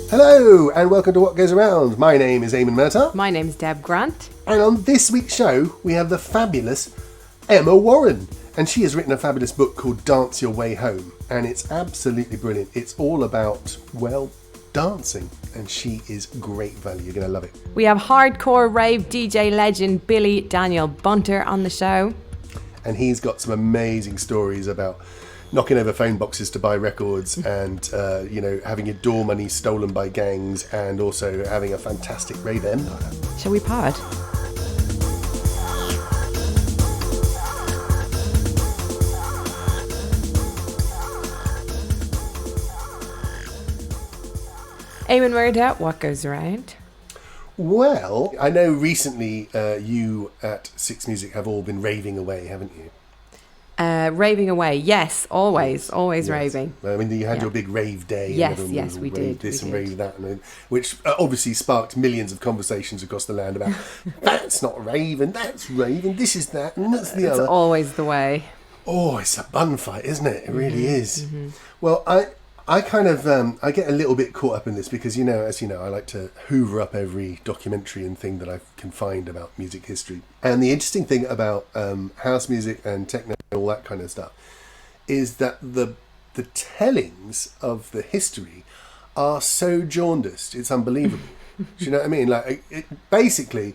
Hello and welcome to What Goes Around. My name is Eamon Murtagh. My name's Deb Grant. And on this week's show we have the fabulous Emma Warren. And she has written a fabulous book called Dance Your Way Home. And it's absolutely brilliant. It's all about, well, dancing. And she is great value. You're going to love it. We have hardcore rave DJ legend Billy Daniel Bunter on the show. And he's got some amazing stories about knocking over phone boxes to buy records and, having your door money stolen by gangs and also having a fantastic rave empire. Shall we pod? Eamon Murtagh, what goes around? Well, I know recently you at Six Music have all been raving away, haven't you? Raving away, yes, always Yes. raving. I mean, you had your big rave day. Yes, and yes, we rave did. This we and did. rave that, which obviously sparked millions of conversations across the land about that's not rave and that's rave and this is that and that's the It's other. always the way. Oh, it's a bun fight, isn't it? It really is. Mm-hmm. Well, I kind of I get a little bit caught up in this because, as you know, I like to hoover up every documentary and thing that I can find about music history. And the interesting thing about house music and techno and all that kind of stuff is that the tellings of the history are so jaundiced. It's unbelievable. Do you know what I mean? Like, basically,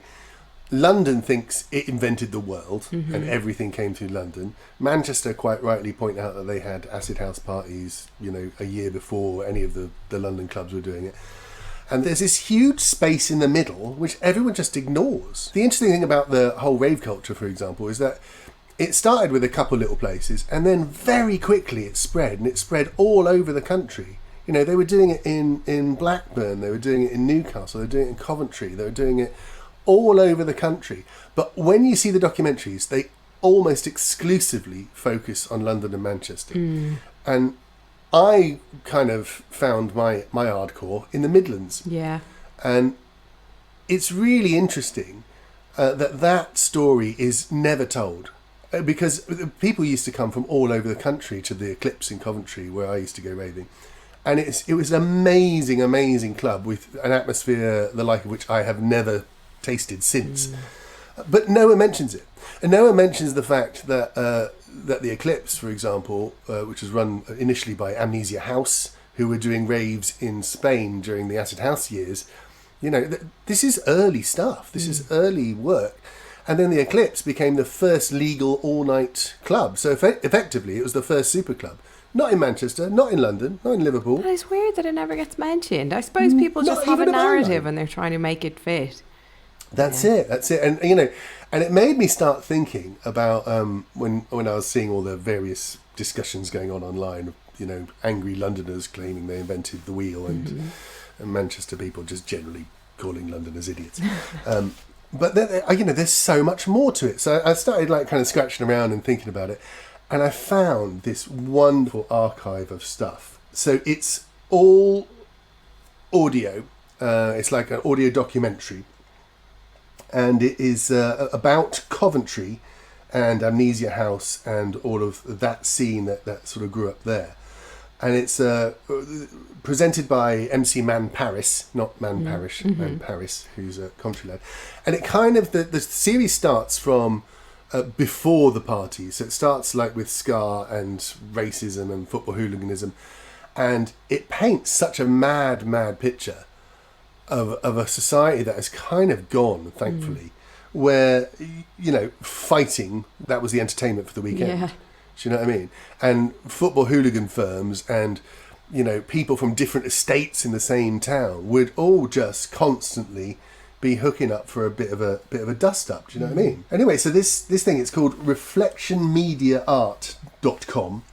London thinks it invented the world and everything came through London. Manchester quite rightly point out that they had acid house parties, a year before any of the London clubs were doing it. And there's this huge space in the middle which everyone just ignores. The interesting thing about the whole rave culture, for example, is that it started with a couple little places and then very quickly it spread, and it spread all over the country. They were doing it in Blackburn, they were doing it in Newcastle, they were doing it in Coventry, they were doing it all over the country. But when you see the documentaries, they almost exclusively focus on London and Manchester. And I kind of found my hardcore in the Midlands. Yeah. And it's really interesting that story is never told. Because people used to come from all over the country to the Eclipse in Coventry, where I used to go raving. And it was an amazing, amazing club with an atmosphere the like of which I have never tasted since. But no one mentions it. And no one mentions the fact that the Eclipse, for example, which was run initially by Amnesia House, who were doing raves in Spain during the Acid House years, this is early stuff. This is early work. And then the Eclipse became the first legal all-night club. So effectively, it was the first super club. Not in Manchester, not in London, not in Liverpool. But it's weird that it never gets mentioned. I suppose people just have a narrative and they're trying to make it fit. That's it. And and it made me start thinking about when I was seeing all the various discussions going on online. Angry Londoners claiming they invented the wheel, and Manchester people just generally calling Londoners idiots. But there's so much more to it. So I started kind of scratching around and thinking about it, and I found this wonderful archive of stuff. So it's all audio. It's like an audio documentary. And it is about Coventry and Amnesia House and all of that scene that sort of grew up there. And it's presented by MC Man Paris, not Man Parish, Man Paris, who's a Coventry lad. And it kind of, the series starts from before the party. So it starts like with ska and racism and football hooliganism. And it paints such a mad, mad picture of a society that has kind of gone, thankfully, where, fighting, that was the entertainment for the weekend. Yeah. Do you know what I mean? And football hooligan firms and, people from different estates in the same town would all just constantly be hooking up for a bit of a dust up. Do you know what I mean? Anyway, so this thing, it's called reflectionmediaart.com.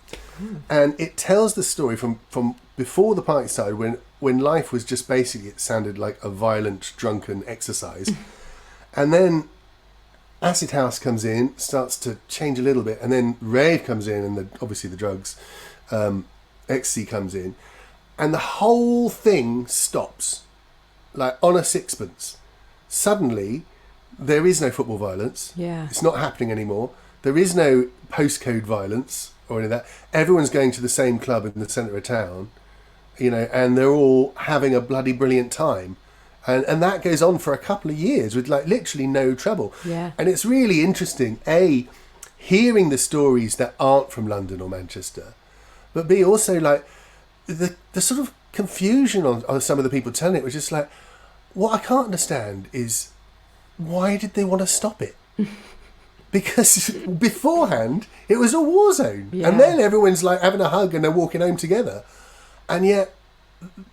And it tells the story from before the party started, when life was just basically, it sounded like a violent, drunken exercise. And then Acid House comes in, starts to change a little bit, and then Rave comes in, and obviously the drugs, ecstasy comes in, and the whole thing stops, like on a sixpence. Suddenly, there is no football violence. Yeah. It's not happening anymore. There is no postcode violence or any of that. Everyone's going to the same club in the centre of town. and they're all having a bloody brilliant time. And that goes on for a couple of years with like literally no trouble. Yeah. And it's really interesting, hearing the stories that aren't from London or Manchester, but B, also like the sort of confusion on some of the people telling it was just like, what I can't understand is why did they want to stop it? Because beforehand it was a war zone, and then everyone's like having a hug and they're walking home together, and yet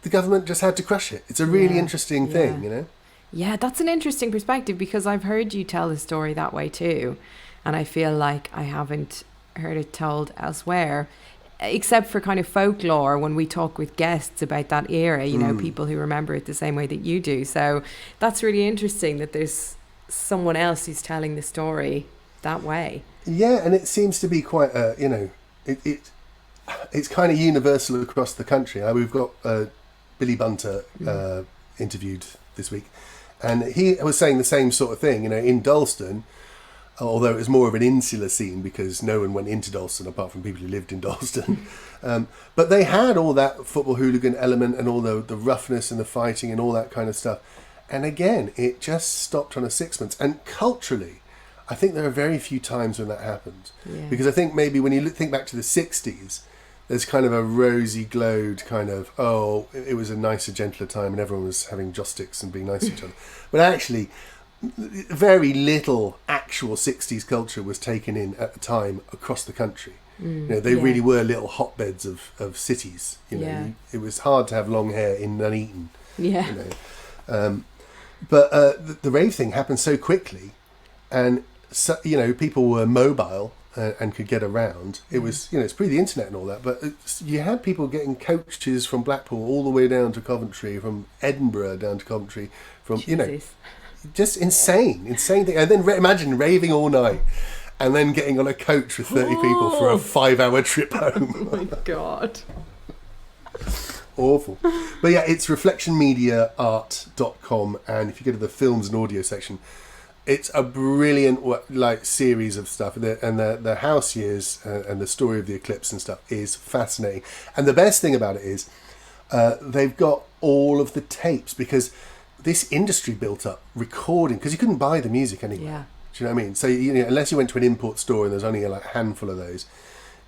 the government just had to crush it. It's a really interesting thing, Yeah, that's an interesting perspective, because I've heard you tell the story that way too, and I feel like I haven't heard it told elsewhere, except for kind of folklore when we talk with guests about that era, people who remember it the same way that you do. So that's really interesting that there's someone else who's telling the story that way. Yeah, and it seems to be quite it's kind of universal across the country. We've got Billy Bunter interviewed this week, and he was saying the same sort of thing. In Dalston, although it was more of an insular scene because no one went into Dalston apart from people who lived in Dalston, but they had all that football hooligan element and all the roughness and the fighting and all that kind of stuff. And again, it just stopped on a sixpence. And culturally, I think there are very few times when that happened. Yeah. Because I think maybe when you think back to the 60s, there's kind of a rosy glowed kind of, it was a nicer, gentler time and everyone was having joss sticks and being nice to each other. But actually, very little actual 60s culture was taken in at the time across the country. They really were little hotbeds of cities. It was hard to have long hair in Nuneaton. Yeah. But the rave thing happened so quickly, and so, people were mobile and could get around. It was, it's pre the internet and all that, but you had people getting coaches from Blackpool all the way down to Coventry, from Edinburgh down to Coventry, from just insane thing. And then imagine raving all night and then getting on a coach with 30 people for a 5-hour trip home. Oh my God. Awful. But yeah, it's reflectionmediaart.com, and if you go to the films and audio section, it's a brilliant series of stuff, and the house years and the story of the eclipse and stuff is fascinating. And the best thing about it is they've got all of the tapes, because this industry built up recording, because you couldn't buy the music anywhere. Yeah. Do you know what I mean? So unless you went to an import store and there's only a handful of those,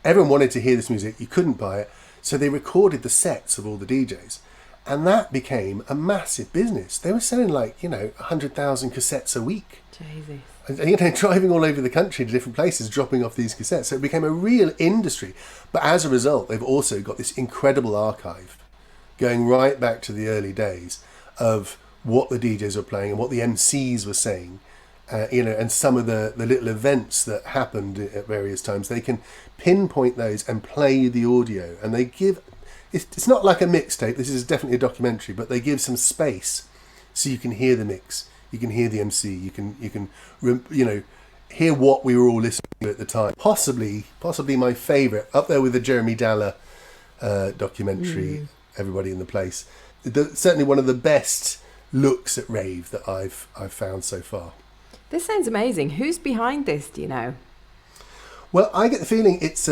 everyone wanted to hear this music. You couldn't buy it. So they recorded the sets of all the DJs, and that became a massive business. They were selling 100,000 cassettes a week. Jesus. And, driving all over the country to different places, dropping off these cassettes. So it became a real industry. But as a result, they've also got this incredible archive going right back to the early days of what the DJs were playing and what the MCs were saying. And some of the little events that happened at various times, they can pinpoint those and play the audio. And they give, it's not like a mixtape, this is definitely a documentary, but they give some space so you can hear the mix, you can hear the MC, you can hear what we were all listening to at the time. Possibly my favourite, up there with the Jeremy Daller documentary, Everybody in the Place. Certainly one of the best looks at rave that I've found so far. This sounds amazing. Who's behind this, do you know? Well, I get the feeling it's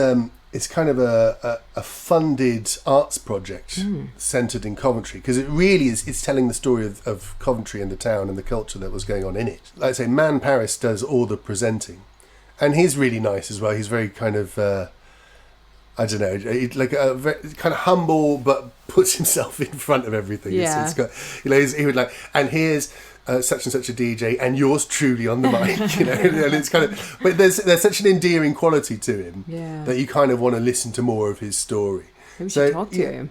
kind of a funded arts project centred in Coventry, because it really is, it's telling the story of Coventry and the town and the culture that was going on in it. Like I say, Man Paris does all the presenting, and he's really nice as well. He's very kind of, I don't know, very, kind of humble, but puts himself in front of everything. Yeah. It's got, he would and here's such and such a DJ, and yours truly on the mic, and it's kind of, but there's such an endearing quality to him that you kind of want to listen to more of his story. Maybe we should talk to him.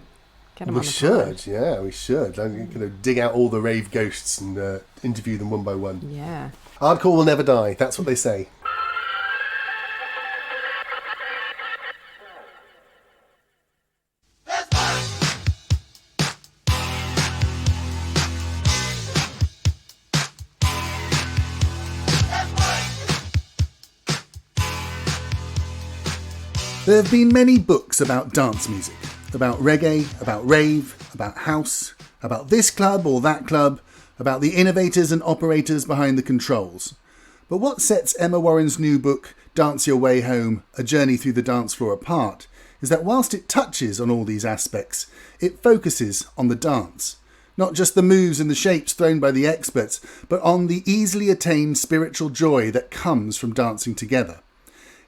Get him on the pod. We should. I'm going to dig out all the rave ghosts and interview them one by one. Yeah. Hardcore will never die. That's what they say. There have been many books about dance music, about reggae, about rave, about house, about this club or that club, about the innovators and operators behind the controls. But what sets Emma Warren's new book, Dance Your Way Home, A Journey Through the Dance Floor apart, is that whilst it touches on all these aspects, it focuses on the dance. Not just the moves and the shapes thrown by the experts, but on the easily attained spiritual joy that comes from dancing together.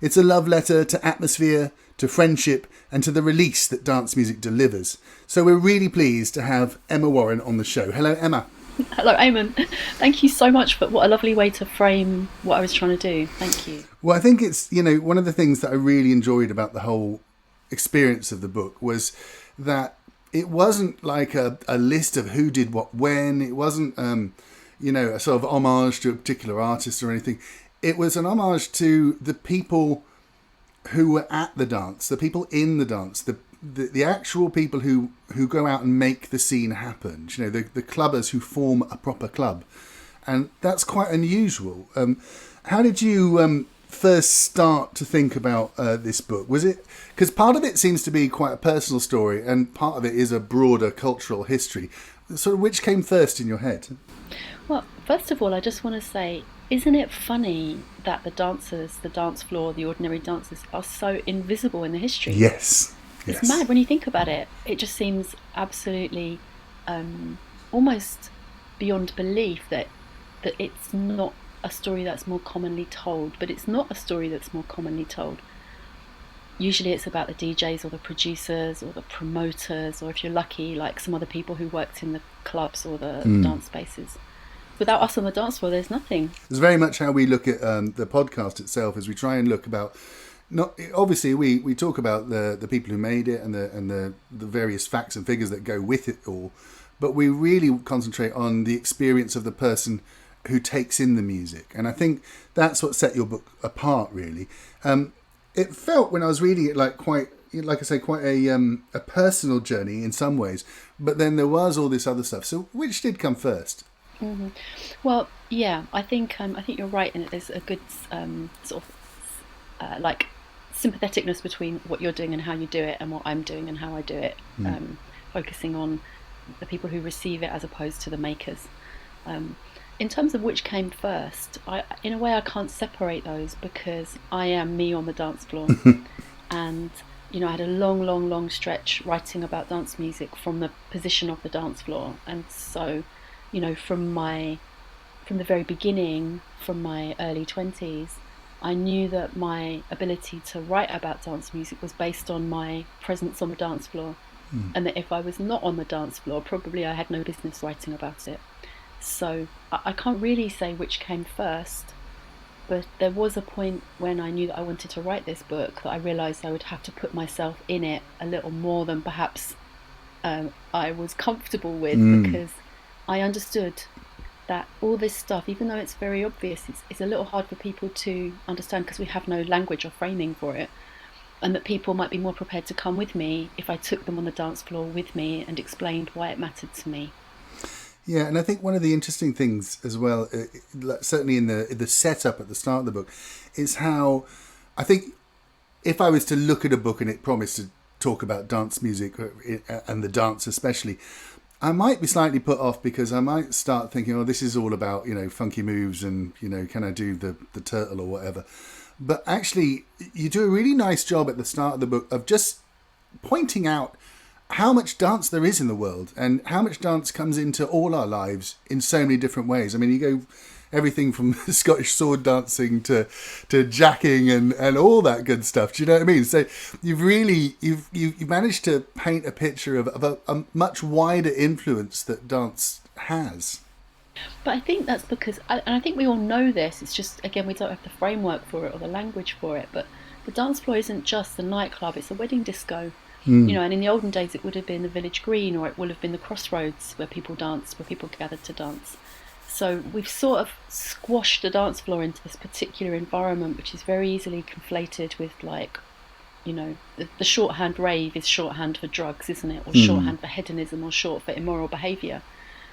It's a love letter to atmosphere, to friendship, and to the release that dance music delivers. So we're really pleased to have Emma Warren on the show. Hello, Emma. Hello, Eamon. Thank you so much for what a lovely way to frame what I was trying to do. Thank you. Well, I think it's, one of the things that I really enjoyed about the whole experience of the book was that it wasn't like a list of who did what when. It wasn't, a sort of homage to a particular artist or anything. It was an homage to the people who were at the dance, the people in the dance, the actual people who go out and make the scene happen. The clubbers who form a proper club. And that's quite unusual. How did you first start to think about this book? Was it because part of it seems to be quite a personal story and part of it is a broader cultural history? So which came first in your head? Well, first of all, I just want to say, isn't it funny that the dancers, the dance floor, the ordinary dancers are so invisible in the history? Yes. It's mad when you think about it. It just seems absolutely almost beyond belief that it's not a story that's more commonly told. But it's not a story that's more commonly told. Usually it's about the DJs or the producers or the promoters, or if you're lucky, like some other people who worked in the clubs or the dance spaces. Without us on the dance floor, there's nothing. It's very much how we look at the podcast itself, as we try and look about. Not obviously we talk about the people who made it and the various facts and figures that go with it all, but we really concentrate on the experience of the person who takes in the music, and I think that's what set your book apart. Really, it felt when I was reading it quite a personal journey in some ways, but then there was all this other stuff. So which did come first? Mm-hmm. Well, yeah, I think you're right in that there's a good sort of sympatheticness between what you're doing and how you do it and what I'm doing and how I do it, focusing on the people who receive it as opposed to the makers. In terms of which came first, in a way I can't separate those because I am me on the dance floor. And I had a long stretch writing about dance music from the position of the dance floor, and so from the very beginning, from my early 20s, I knew that my ability to write about dance music was based on my presence on the dance floor, and that if I was not on the dance floor, probably I had no business writing about it. So I can't really say which came first, but there was a point when I knew that I wanted to write this book that I realised I would have to put myself in it a little more than perhaps I was comfortable with, because I understood that all this stuff, even though it's very obvious, it's a little hard for people to understand because we have no language or framing for it, and that people might be more prepared to come with me if I took them on the dance floor with me and explained why it mattered to me. Yeah, and I think one of the interesting things as well, certainly in the setup at the start of the book, is how I think if I was to look at a book and it promised to talk about dance music and the dance especially, I might be slightly put off because I might start thinking, oh, this is all about, funky moves and, can I do the turtle or whatever. But actually, you do a really nice job at the start of the book of just pointing out how much dance there is in the world and how much dance comes into all our lives in so many different ways. I mean, you go everything from Scottish sword dancing to jacking and all that good stuff. Do you know what I mean? So you've managed to paint a picture of a much wider influence that dance has. But I think that's because, and I think we all know this, it's just, again, we don't have the framework for it or the language for it, but the dance floor isn't just the nightclub, it's a wedding disco. And in the olden days it would have been the village green, or it would have been the crossroads where people danced, where people gathered to dance. So we've sort of squashed the dance floor into this particular environment, which is very easily conflated with, the shorthand rave is shorthand for drugs, isn't it? Or shorthand for hedonism, or short for immoral behaviour.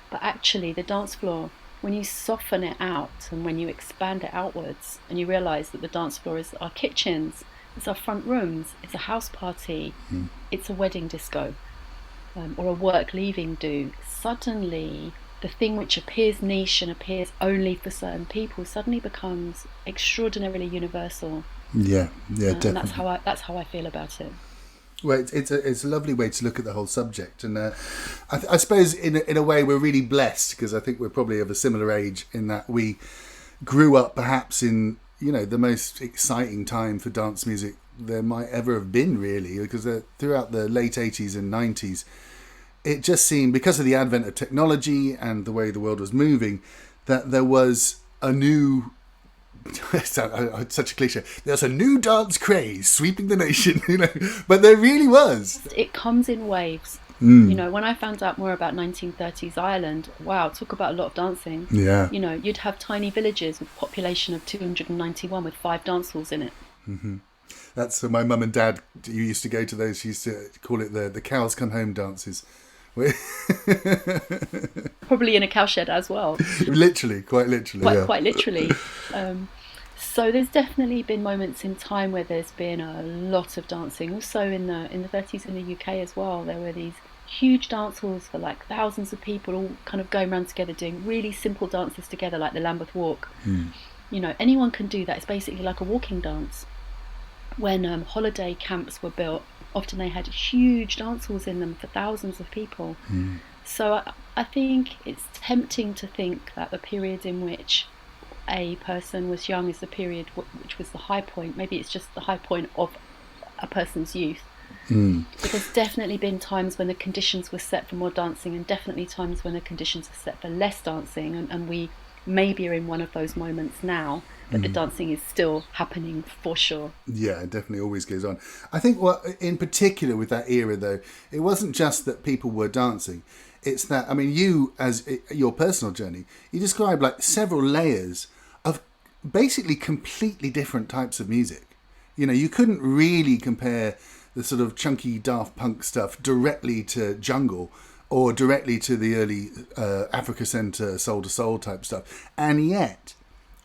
But actually the dance floor, when you soften it out and when you expand it outwards and you realise that the dance floor is our kitchens, it's our front rooms, it's a house party, it's a wedding disco, or a work leaving do, suddenly the thing which appears niche and appears only for certain people suddenly becomes extraordinarily universal. Yeah, definitely. And that's how I feel about it. Well, it's a lovely way to look at the whole subject, and I suppose in a way we're really blessed because I think we're probably of a similar age in that we grew up perhaps in the most exciting time for dance music there might ever have been, really, because throughout the late 80s and 90s, it just seemed, because of the advent of technology and the way the world was moving, that there was a new such a cliche. There's a new dance craze sweeping the nation, but there really was. It comes in waves. When I found out more about 1930s Ireland, wow, talk about a lot of dancing. Yeah. You'd have tiny villages with a population of 291 with 5 dance halls in it. Mm-hmm. That's my mum and dad. You used to go to those. Used to call it the cows come home dances. Probably in a cowshed as well. Literally, quite literally. Quite literally. So there's definitely been moments in time where there's been a lot of dancing. Also in the 30s in the UK as well, there were these huge dance halls for like thousands of people all kind of going around together doing really simple dances together, like the Lambeth Walk. Anyone can do that. It's basically like a walking dance. When holiday camps were built, often they had huge dance halls in them for thousands of people. So I think it's tempting to think that the period in which a person was young is the period which was the high point. Maybe it's just the high point of a person's youth. But there's definitely been times when the conditions were set for more dancing, and definitely times when the conditions were set for less dancing, and we maybe are in one of those moments now, but the dancing is still happening for sure. Yeah, it definitely always goes on. I think what in particular with that era though, it wasn't just that people were dancing. It's that, you, as your personal journey, you described like several layers of basically completely different types of music. You couldn't really compare the sort of chunky Daft Punk stuff directly to jungle or directly to the early Africa Centre, Soul to Soul type stuff. And yet,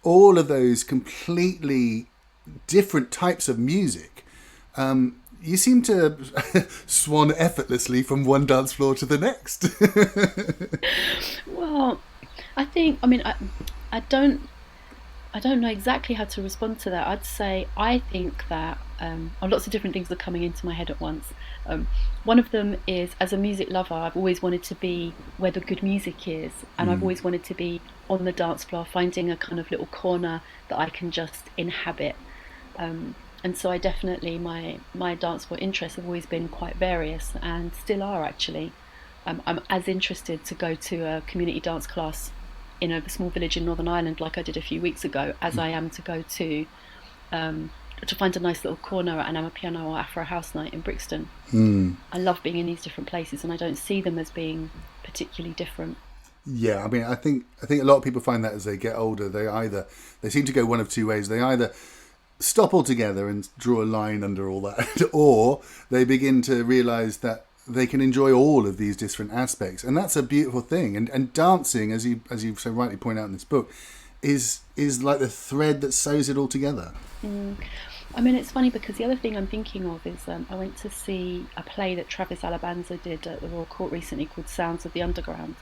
all of those completely different types of music, you seem to swan effortlessly from one dance floor to the next. Well, I think, I don't know exactly how to respond to that. I'd say I think that lots of different things are coming into my head at once. One of them is, as a music lover, I've always wanted to be where the good music is, and I've always wanted to be on the dance floor, finding a kind of little corner that I can just inhabit. And so I definitely, my dance floor interests have always been quite various, and still are actually. I'm as interested to go to a community dance class in a small village in Northern Ireland, like I did a few weeks ago, as I am to go to find a nice little corner at an Amapiano or Afro House night in Brixton. I love being in these different places, and I don't see them as being particularly different. Yeah, I think a lot of people find that as they get older, they seem to go one of two ways. They either stop altogether and draw a line under all that, or they begin to realise that they can enjoy all of these different aspects, and that's a beautiful thing. And dancing, as you so rightly point out in this book, is like the thread that sews it all together. It's funny because the other thing I'm thinking of is I went to see a play that Travis Alabanza did at the Royal Court recently called Sounds of the Underground.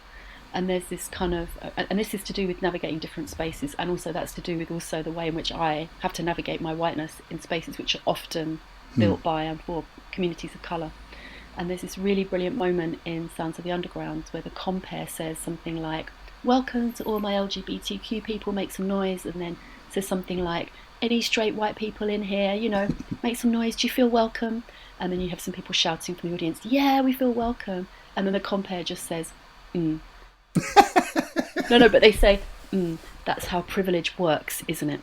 And there's this kind of, and this is to do with navigating different spaces, and also that's to do with also the way in which I have to navigate my whiteness in spaces which are often built by and for communities of colour. And there's this really brilliant moment in Sounds of the Underground where the compere says something like, "Welcome to all my LGBTQ people, make some noise," and then says something like, "Any straight white people in here, make some noise, do you feel welcome?" And then you have some people shouting from the audience, "Yeah, we feel welcome." And then the compere just says, No, but they say, "That's how privilege works, isn't it?"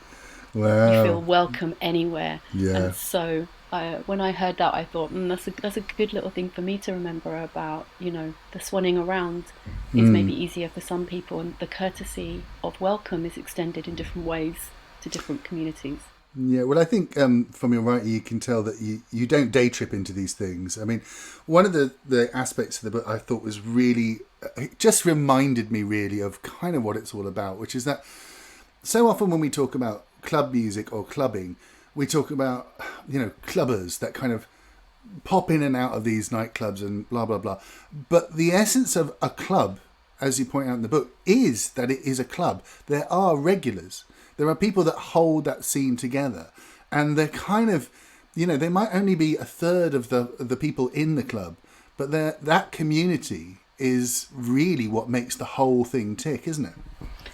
Wow. You feel welcome anywhere. Yeah. And so when I heard that, I thought, that's a good little thing for me to remember about, the swanning around is maybe easier for some people, and the courtesy of welcome is extended in different ways to different communities. Yeah, well, I think from your writing, you can tell that you don't day trip into these things. One of the aspects of the book I thought was really, it just reminded me really of kind of what it's all about, which is that so often when we talk about club music or clubbing, we talk about, clubbers that kind of pop in and out of these nightclubs and blah, blah, blah. But the essence of a club, as you point out in the book, is that it is a club. There are regulars. There are people that hold that scene together, and they're kind of, they might only be a third of the people in the club, but that community is really what makes the whole thing tick, isn't it?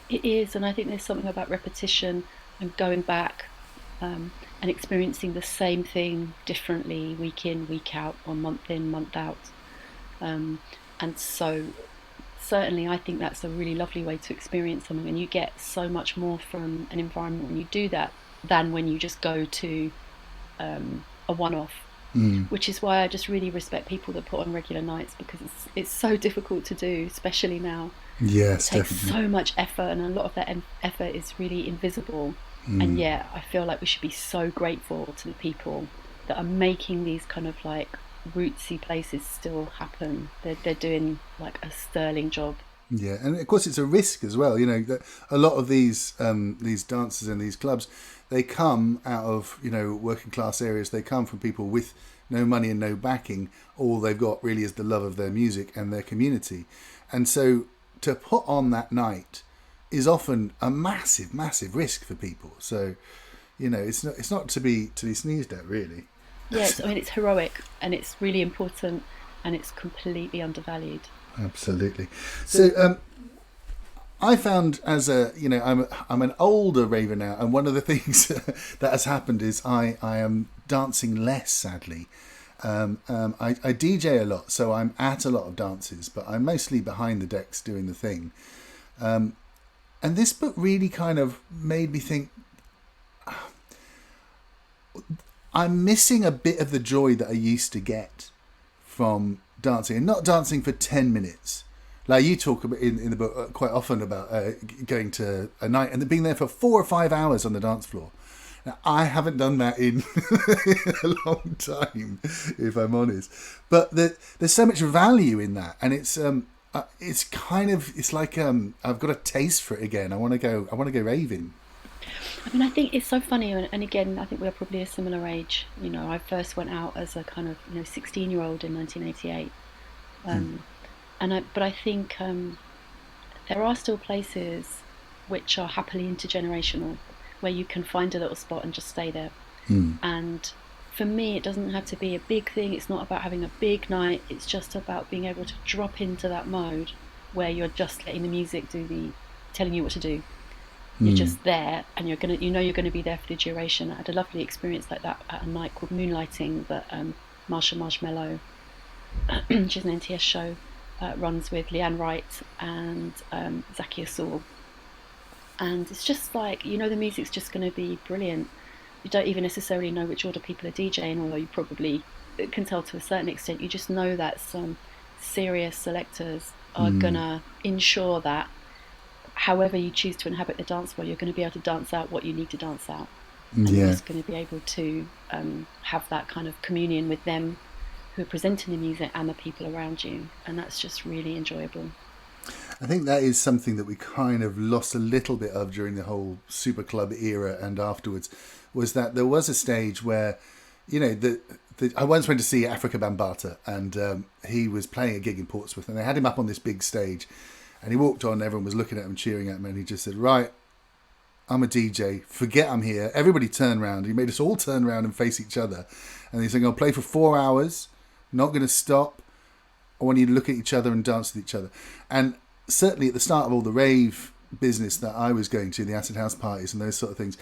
It is, and I think there's something about repetition and going back and experiencing the same thing differently week in, week out, or month in, month out. And so certainly I think that's a really lovely way to experience something, and you get so much more from an environment when you do that than when you just go to a one-off. Which is why I just really respect people that put on regular nights, because it's so difficult to do, especially now. Yes, it takes definitely. so much effort, and a lot of that effort is really invisible. And yet I feel like we should be so grateful to the people that are making these kind of like rootsy places still happen. They're doing like a sterling job. Yeah, and of course it's a risk as well. That a lot of these dancers in these clubs, they come out of working class areas. They come from people with no money and no backing. All they've got really is the love of their music and their community. And so to put on that night is often a massive, massive risk for people. So it's not to be sneezed at, really. Yes, I mean it's heroic and it's really important and it's completely undervalued. Absolutely. So I found as I'm an older raver now, and one of the things that has happened is I am dancing less, sadly. I DJ a lot, so I'm at a lot of dances, but I'm mostly behind the decks doing the thing. And this book really kind of made me think I'm missing a bit of the joy that I used to get from dancing, and not dancing for 10 minutes. Like you talk about in the book quite often about going to a night and being there for 4 or 5 hours on the dance floor. Now, I haven't done that in a long time, if I'm honest. But there's so much value in that, and it's like I've got a taste for it again. I want to go raving. I mean, I think it's so funny, and again, I think we're probably a similar age. I first went out as a kind of 16-year-old in 1988, but I think there are still places which are happily intergenerational, where you can find a little spot and just stay there. And for me, it doesn't have to be a big thing. It's not about having a big night. It's just about being able to drop into that mode where you're just letting the music telling you what to do. You're just there, and you're gonna be there for the duration. I had a lovely experience like that at a night called Moonlighting that Marsha Marshmallow, which is an NTS show, runs with Leanne Wright and Zakia Saul. And it's just like, the music's just going to be brilliant. You don't even necessarily know which order people are DJing, although you probably can tell to a certain extent. You just know that some serious selectors are going to ensure that however you choose to inhabit the dance floor, you're going to be able to dance out what you need to dance out. And you're just going to be able to have that kind of communion with them who are presenting the music and the people around you. And that's just really enjoyable. I think that is something that we kind of lost a little bit of during the whole super club era and afterwards, was that there was a stage where, I once went to see Africa Bambaataa, and he was playing a gig in Portsmouth, and they had him up on this big stage, and he walked on, everyone was looking at him, cheering at him, and he just said, right, I'm a DJ, forget I'm here. Everybody turn around. He made us all turn around and face each other. And he's saying, I'll play for 4 hours, not going to stop. I want you to look at each other and dance with each other. And certainly at the start of all the rave business that I was going to, the acid house parties and those sort of things,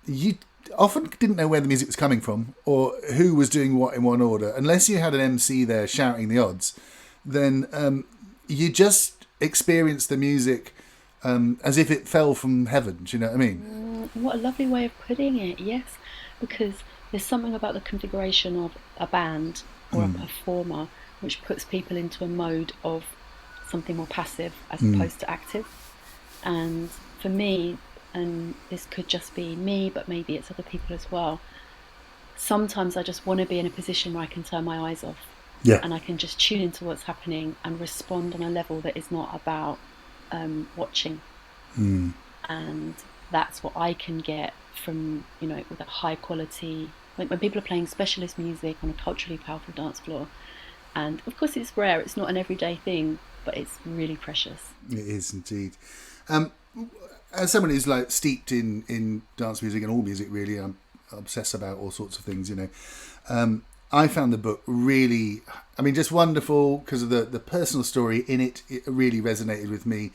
you often didn't know where the music was coming from or who was doing what in one order. Unless you had an MC there shouting the odds, then you just experienced the music as if it fell from heaven. Do you know what I mean? What a lovely way of putting it. Yes, because there's something about the configuration of a band or a performer which puts people into a mode of something more passive as opposed to active. And for me, and this could just be me, but maybe it's other people as well, sometimes I just want to be in a position where I can turn my eyes off. Yeah. And I can just tune into what's happening and respond on a level that is not about watching. And that's what I can get from, with a high quality, like when people are playing specialist music on a culturally powerful dance floor. And of course it's rare, it's not an everyday thing, but it's really precious. It is indeed. As someone who's like steeped in dance music and all music really, obsess about all sorts of things, I found the book really, just wonderful because of the personal story in it. It really resonated with me,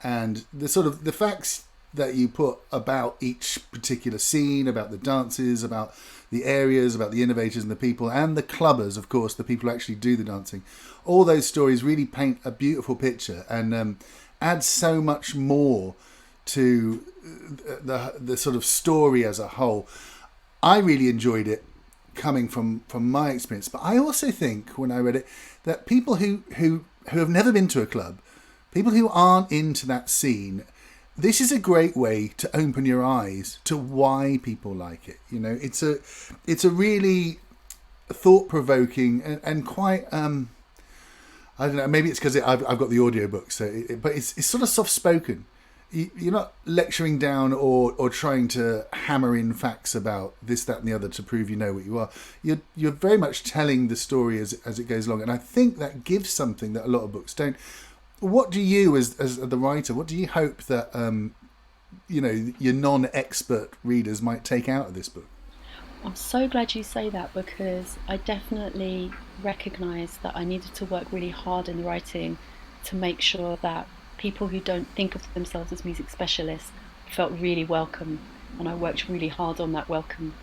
and the facts that you put about each particular scene, about the dances, about the areas, about the innovators and the people, and the clubbers, of course, the people who actually do the dancing. All those stories really paint a beautiful picture and add so much more to the sort of story as a whole. I really enjoyed it coming from my experience, but I also think when I read it that people who have never been to a club, people who aren't into that scene, this is a great way to open your eyes to why people like it. It's a really thought-provoking and quite I don't know, maybe it's because I've got the audiobook, but it's sort of soft-spoken. You're not lecturing down or trying to hammer in facts about this, that, and the other to prove you know what you are. You're very much telling the story as it goes along, and I think that gives something that a lot of books don't. What do you, as the writer, what do you hope that your non-expert readers might take out of this book? I'm so glad you say that, because I definitely recognised that I needed to work really hard in the writing to make sure that people who don't think of themselves as music specialists felt really welcome, and I worked really hard on that welcome.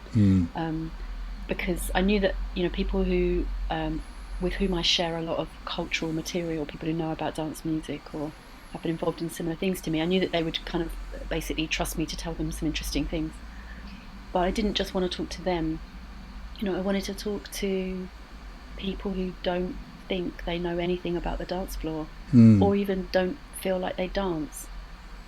Because I knew that people who with whom I share a lot of cultural material, people who know about dance music or have been involved in similar things to me, I knew that they would kind of basically trust me to tell them some interesting things. But I didn't just want to talk to them. I wanted to talk to people who don't think they know anything about the dance floor, or even don't feel like they dance.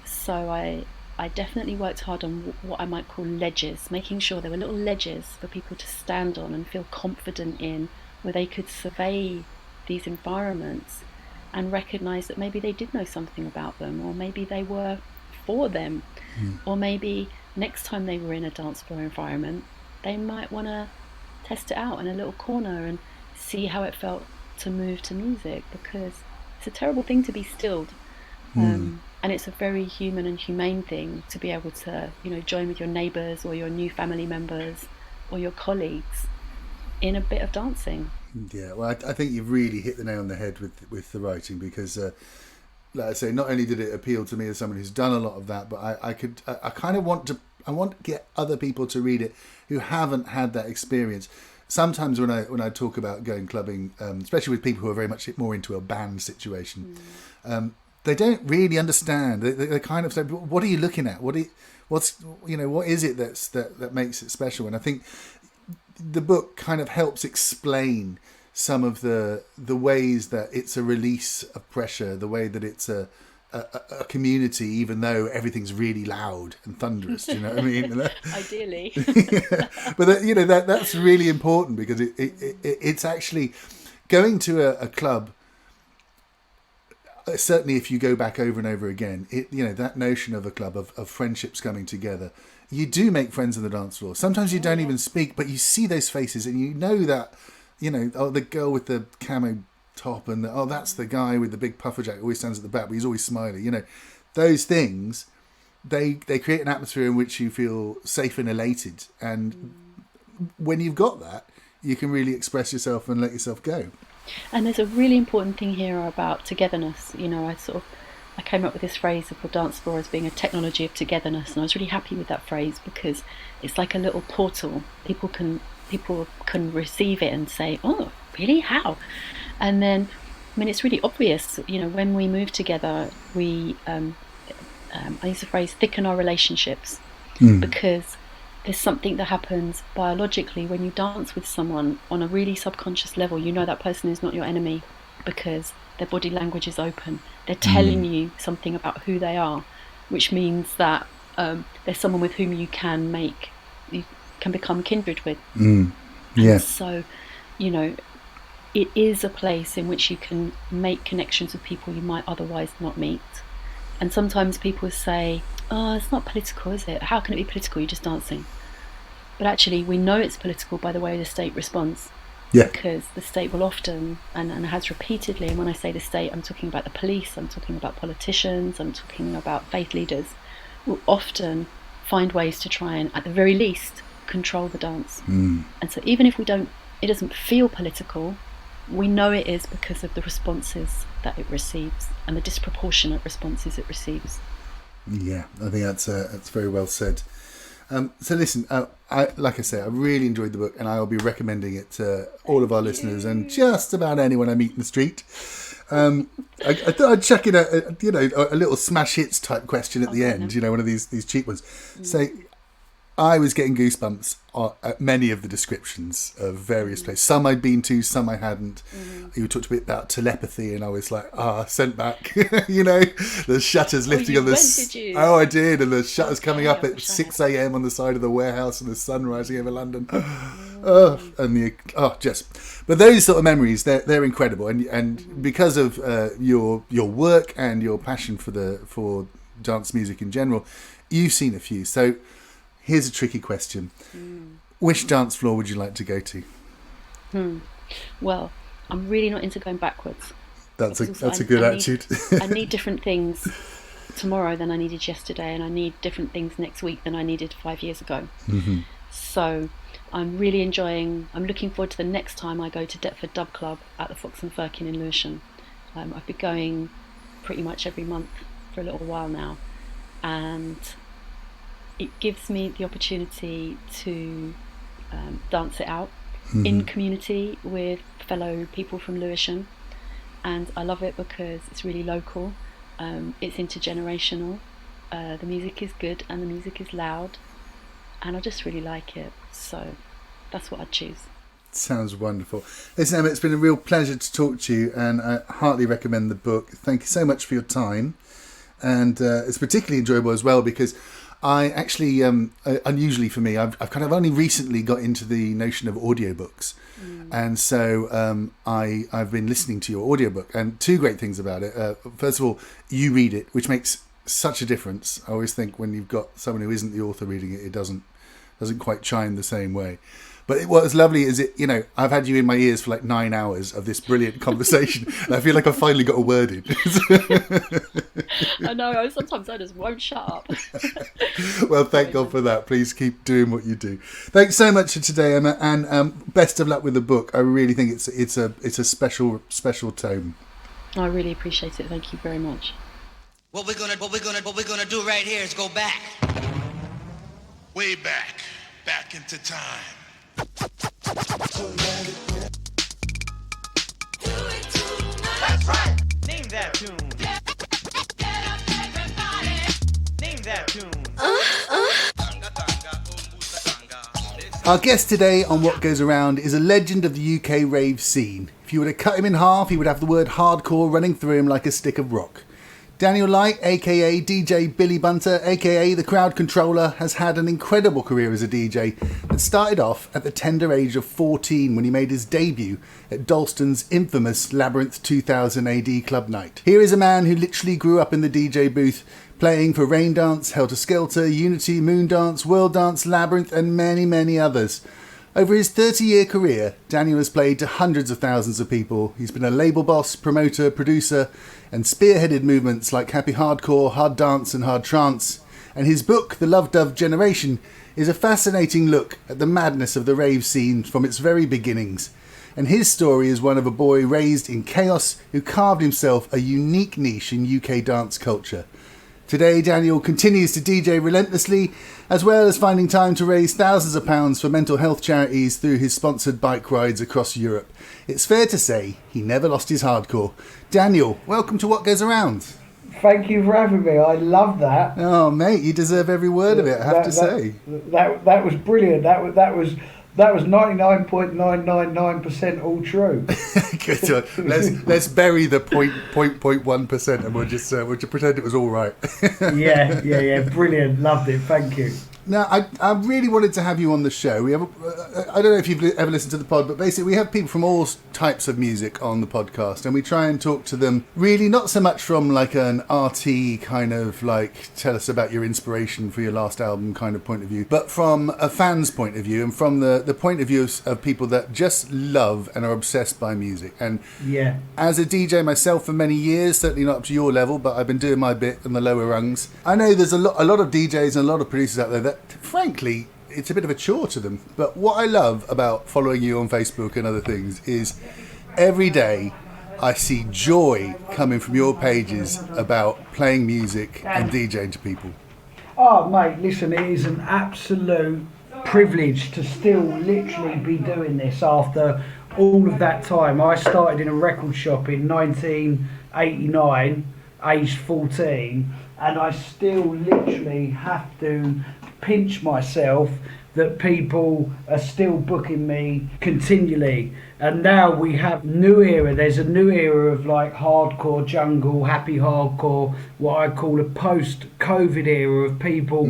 So I definitely worked hard on what I might call ledges, making sure there were little ledges for people to stand on and feel confident in, where they could survey these environments and recognise that maybe they did know something about them, or maybe they were for them, or maybe next time they were in a dance floor environment, they might want to test it out in a little corner and see how it felt to move to music, because it's a terrible thing to be stilled. And it's a very human and humane thing to be able to, join with your neighbours or your new family members or your colleagues in a bit of dancing. Yeah, well, I think you've really hit the nail on the head with the writing, because like I say, not only did it appeal to me as someone who's done a lot of that, but I kind of want to get other people to read it who haven't had that experience. Sometimes when I talk about going clubbing, especially with people who are very much more into a band situation, they don't really understand. They kind of say, "What are you looking at? What is it that makes it special?" And I think the book kind of helps explain some of the ways that it's a release of pressure, the way that it's a community, even though everything's really loud and thunderous. Do you know what I mean? Ideally. But that's really important, because it's actually going to a club. Certainly, if you go back over and over again, that notion of a club of friendships coming together. You do make friends on the dance floor. Sometimes you don't even speak, but you see those faces, and you know that, the girl with the camo top, and that's the guy with the big puffer jacket who always stands at the back, but he's always smiling. Those things, they create an atmosphere in which you feel safe and elated. And when you've got that, you can really express yourself and let yourself go. And there's a really important thing here about togetherness. I came up with this phrase of the dance floor as being a technology of togetherness, and I was really happy with that phrase, because it's like a little portal. People can receive it and say, "Oh, really? How?" And then, it's really obvious. When we move together, we I use the phrase thicken our relationships, because there's something that happens biologically when you dance with someone on a really subconscious level. That person is not your enemy, because their body language is open. They're telling you something about who they are, which means that there's someone with whom you can become kindred with. Yeah. So, it is a place in which you can make connections with people you might otherwise not meet. And sometimes people say, "Oh, it's not political, is it? How can it be political? You're just dancing." But actually, we know it's political by the way the state responds. Yeah. Because the state will often, and has repeatedly, and when I say the state, I'm talking about the police, I'm talking about politicians, I'm talking about faith leaders, will often find ways to try and, at the very least, control the dance. And so even if it doesn't feel political, we know it is because of the responses that it receives and the disproportionate responses it receives. Yeah, I think that's very well said. So listen, like I say, I really enjoyed the book, and I'll be recommending it to all of our listeners and just about anyone I meet in the street. I thought I'd chuck in a little smash hits type question at the end. One of these cheap ones. So I was getting goosebumps at many of the descriptions of various places. Some I'd been to, some I hadn't. You talked a bit about telepathy, and I was like, sent back. The shutters lifting on the... Did you? Oh, I did. And the shutters coming up at 6 a.m. on the side of the warehouse, and the sun rising over London. But those sort of memories, they're incredible. And because of your work and your passion for dance music in general, you've seen a few. So here's a tricky question. Which dance floor would you like to go to? Well, I'm really not into going backwards. That's a good attitude. I need different things tomorrow than I needed yesterday, and I need different things next week than I needed 5 years ago. So I'm looking forward to the next time I go to Deptford Dub Club at the Fox and Firkin in Lewisham. I've been going pretty much every month for a little while now, and it gives me the opportunity to dance it out in community with fellow people from Lewisham, and I love it because it's really local, it's intergenerational, the music is good and the music is loud, and I just really like it, so that's what I'd choose. Sounds wonderful. Listen, Emma, it's been a real pleasure to talk to you, and I heartily recommend the book. Thank you so much for your time, and it's particularly enjoyable as well because I actually, unusually for me, I've kind of only recently got into the notion of audiobooks. And so I've been listening to your audiobook, and two great things about it. First of all, you read it, which makes such a difference. I always think when you've got someone who isn't the author reading it, it doesn't quite chime the same way. But what was lovely is I've had you in my ears for like 9 hours of this brilliant conversation, and I feel like I finally got a word in. I know, sometimes I just won't shut up. Well, thank God for that. Please keep doing what you do. Thanks so much for today, Emma, and best of luck with the book. I really think it's a special tome. I really appreciate it. Thank you very much. What we're gonna do right here is go back. Way back into time. That's right. Name that tune. Get up, everybody. Name that tune. Our guest today on What Goes Around is a legend of the UK rave scene. If you were to cut him in half, he would have the word hardcore running through him like a stick of rock. Daniel Light, aka DJ Billy Bunter, aka the crowd controller, has had an incredible career as a DJ that started off at the tender age of 14 when he made his debut at Dalston's infamous Labyrinth 2000 AD club night. Here is a man who literally grew up in the DJ booth, playing for Rain Dance, Helter Skelter, Unity, Moon Dance, World Dance, Labyrinth and many, many others. Over his 30-year career, Daniel has played to hundreds of thousands of people. He's been a label boss, promoter, producer, and spearheaded movements like Happy Hardcore, Hard Dance and Hard Trance. And his book, The Love Dove Generation, is a fascinating look at the madness of the rave scene from its very beginnings. And his story is one of a boy raised in chaos who carved himself a unique niche in UK dance culture. Today, Daniel continues to DJ relentlessly, as well as finding time to raise thousands of pounds for mental health charities through his sponsored bike rides across Europe. It's fair to say he never lost his hardcore. Daniel, welcome to What Goes Around. Thank you for having me. I love that. Oh, mate, you deserve every word of it, I have to say. That was brilliant. That was 99.999% all true. Good. Let's bury the 0.1% and we'll just pretend it was all right. Yeah. Brilliant. Loved it. Thank you. Now, I really wanted to have you on the show. We have, I don't know if you've ever listened to the pod, but basically we have people from all types of music on the podcast, and we try and talk to them really not so much from like an RT kind of like tell us about your inspiration for your last album kind of point of view, but from a fan's point of view and from the point of view of people that just love and are obsessed by music. And yeah, as a DJ myself for many years, certainly not up to your level, but I've been doing my bit in the lower rungs. I know there's a lot of DJs and a lot of producers out there that frankly it's a bit of a chore to them. But what I love about following you on Facebook and other things is every day I see joy coming from your pages about playing music and DJing to people. Oh, mate, listen, it is an absolute privilege to still literally be doing this after all of that time. I started in a record shop in 1989, aged 14, and I still literally have to pinch myself that people are still booking me continually. And now we have new era. There's a new era of like hardcore jungle, happy hardcore, what I call a post-COVID era of people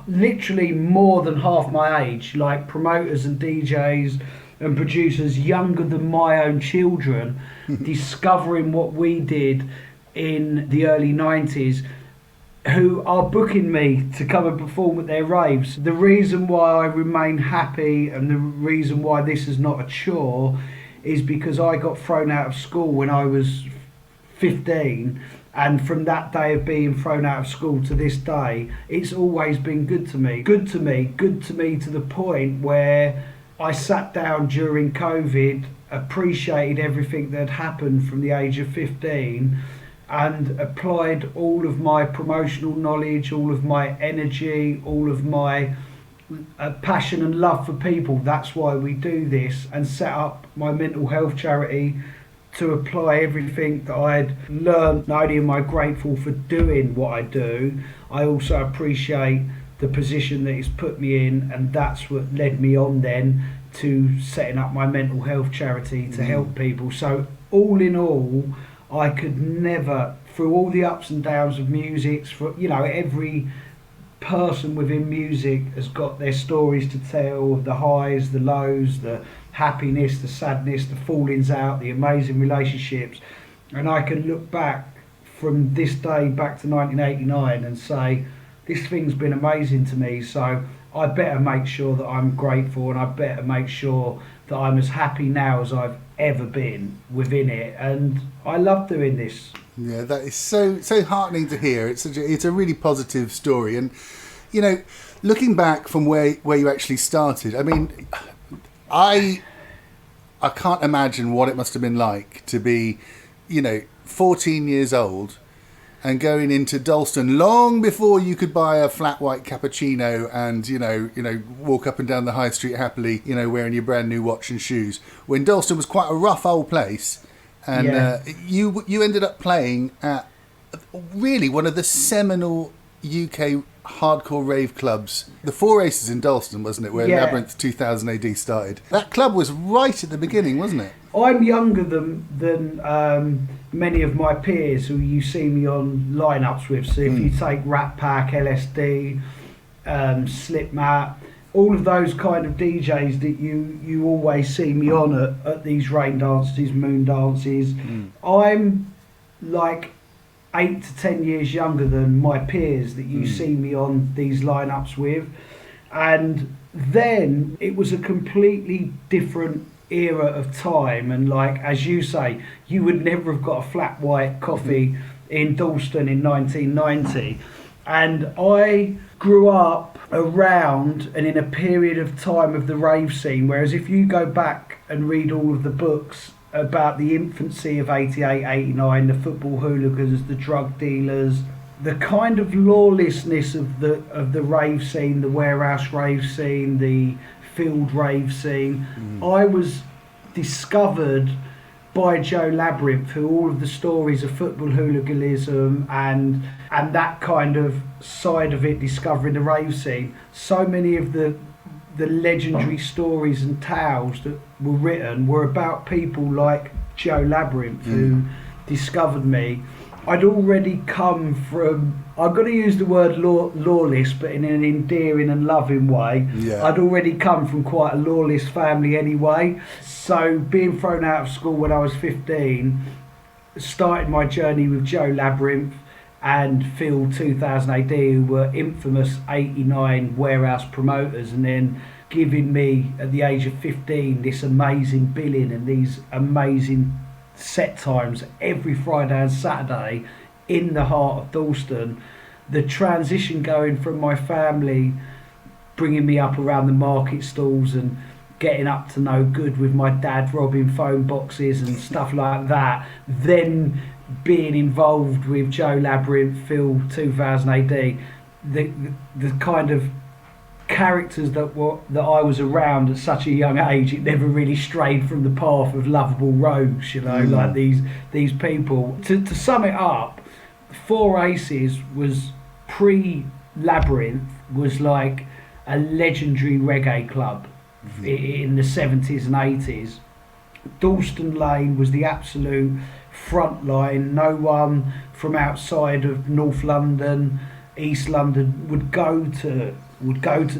literally more than half my age, like promoters and DJs and producers younger than my own children, discovering what we did in the early 90s, who are booking me to come and perform at their raves. The reason why I remain happy and the reason why this is not a chore is because I got thrown out of school when I was 15, and from that day of being thrown out of school to this day, it's always been good to me. Good to me to the point where I sat down during COVID, appreciated everything that had happened from the age of 15, and applied all of my promotional knowledge, all of my energy, all of my passion and love for people. That's why we do this, and set up my mental health charity to apply everything that I'd learned. Not only am I grateful for doing what I do, I also appreciate the position that it's put me in, and that's what led me on then to setting up my mental health charity to help people. So all in all, I could never, through all the ups and downs of music, for every person within music has got their stories to tell, the highs, the lows, the happiness, the sadness, the fallings out, the amazing relationships, and I can look back from this day back to 1989 and say, this thing's been amazing to me, so I better make sure that I'm grateful, and I better make sure that I'm as happy now as I've ever been within it, and I love doing this. Yeah, that is so heartening to hear. It's a really positive story, and looking back from where you actually started, I mean, I can't imagine what it must have been like to be 14 years old and going into Dalston long before you could buy a flat white cappuccino and walk up and down the high street happily, wearing your brand new watch and shoes. When Dalston was quite a rough old place, and you ended up playing at really one of the seminal UK hardcore rave clubs, the Four Aces in Dalston, wasn't it? Where Labyrinth 2000 AD started. That club was right at the beginning, wasn't it? I'm younger than many of my peers who you see me on lineups with. So if you take Rat Pack, LSD, Slipmat, all of those kind of DJs that you always see me on at these rain dances, moon dances, I'm like 8 to 10 years younger than my peers that you see me on these lineups with. And then it was a completely different era of time, and like as you say, you would never have got a flat white coffee in Dalston in 1990, and I grew up around and in a period of time of the rave scene, whereas if you go back and read all of the books about the infancy of 88, 89, the football hooligans, the drug dealers, the kind of lawlessness of the rave scene, the warehouse rave scene, the field rave scene, I was discovered by Joe Labyrinth, who all of the stories of football hooliganism and that kind of side of it, discovering the rave scene. So many of the legendary stories and tales that were written were about people like Joe Labyrinth, who discovered me. I'd already come from, I've got to use the word lawless, but in an endearing and loving way. Yeah. I'd already come from quite a lawless family anyway. So being thrown out of school when I was 15, started my journey with Joe Labyrinth and Field 2000 AD, who were infamous 89 warehouse promoters, and then giving me, at the age of 15, this amazing billing and these amazing set times every Friday and Saturday in the heart of Dalston. The transition going from my family bringing me up around the market stalls and getting up to no good with my dad robbing phone boxes and stuff like that, then being involved with Joe Labyrinth, Phil 2000 AD, the kind of characters that I was around at such a young age, it never really strayed from the path of lovable rogues, like these people. To sum it up, Four Aces was pre-Labyrinth, was like a legendary reggae club in the 70s and 80s. Dalston Lane was the absolute front line. No one from outside of North London, East London would go to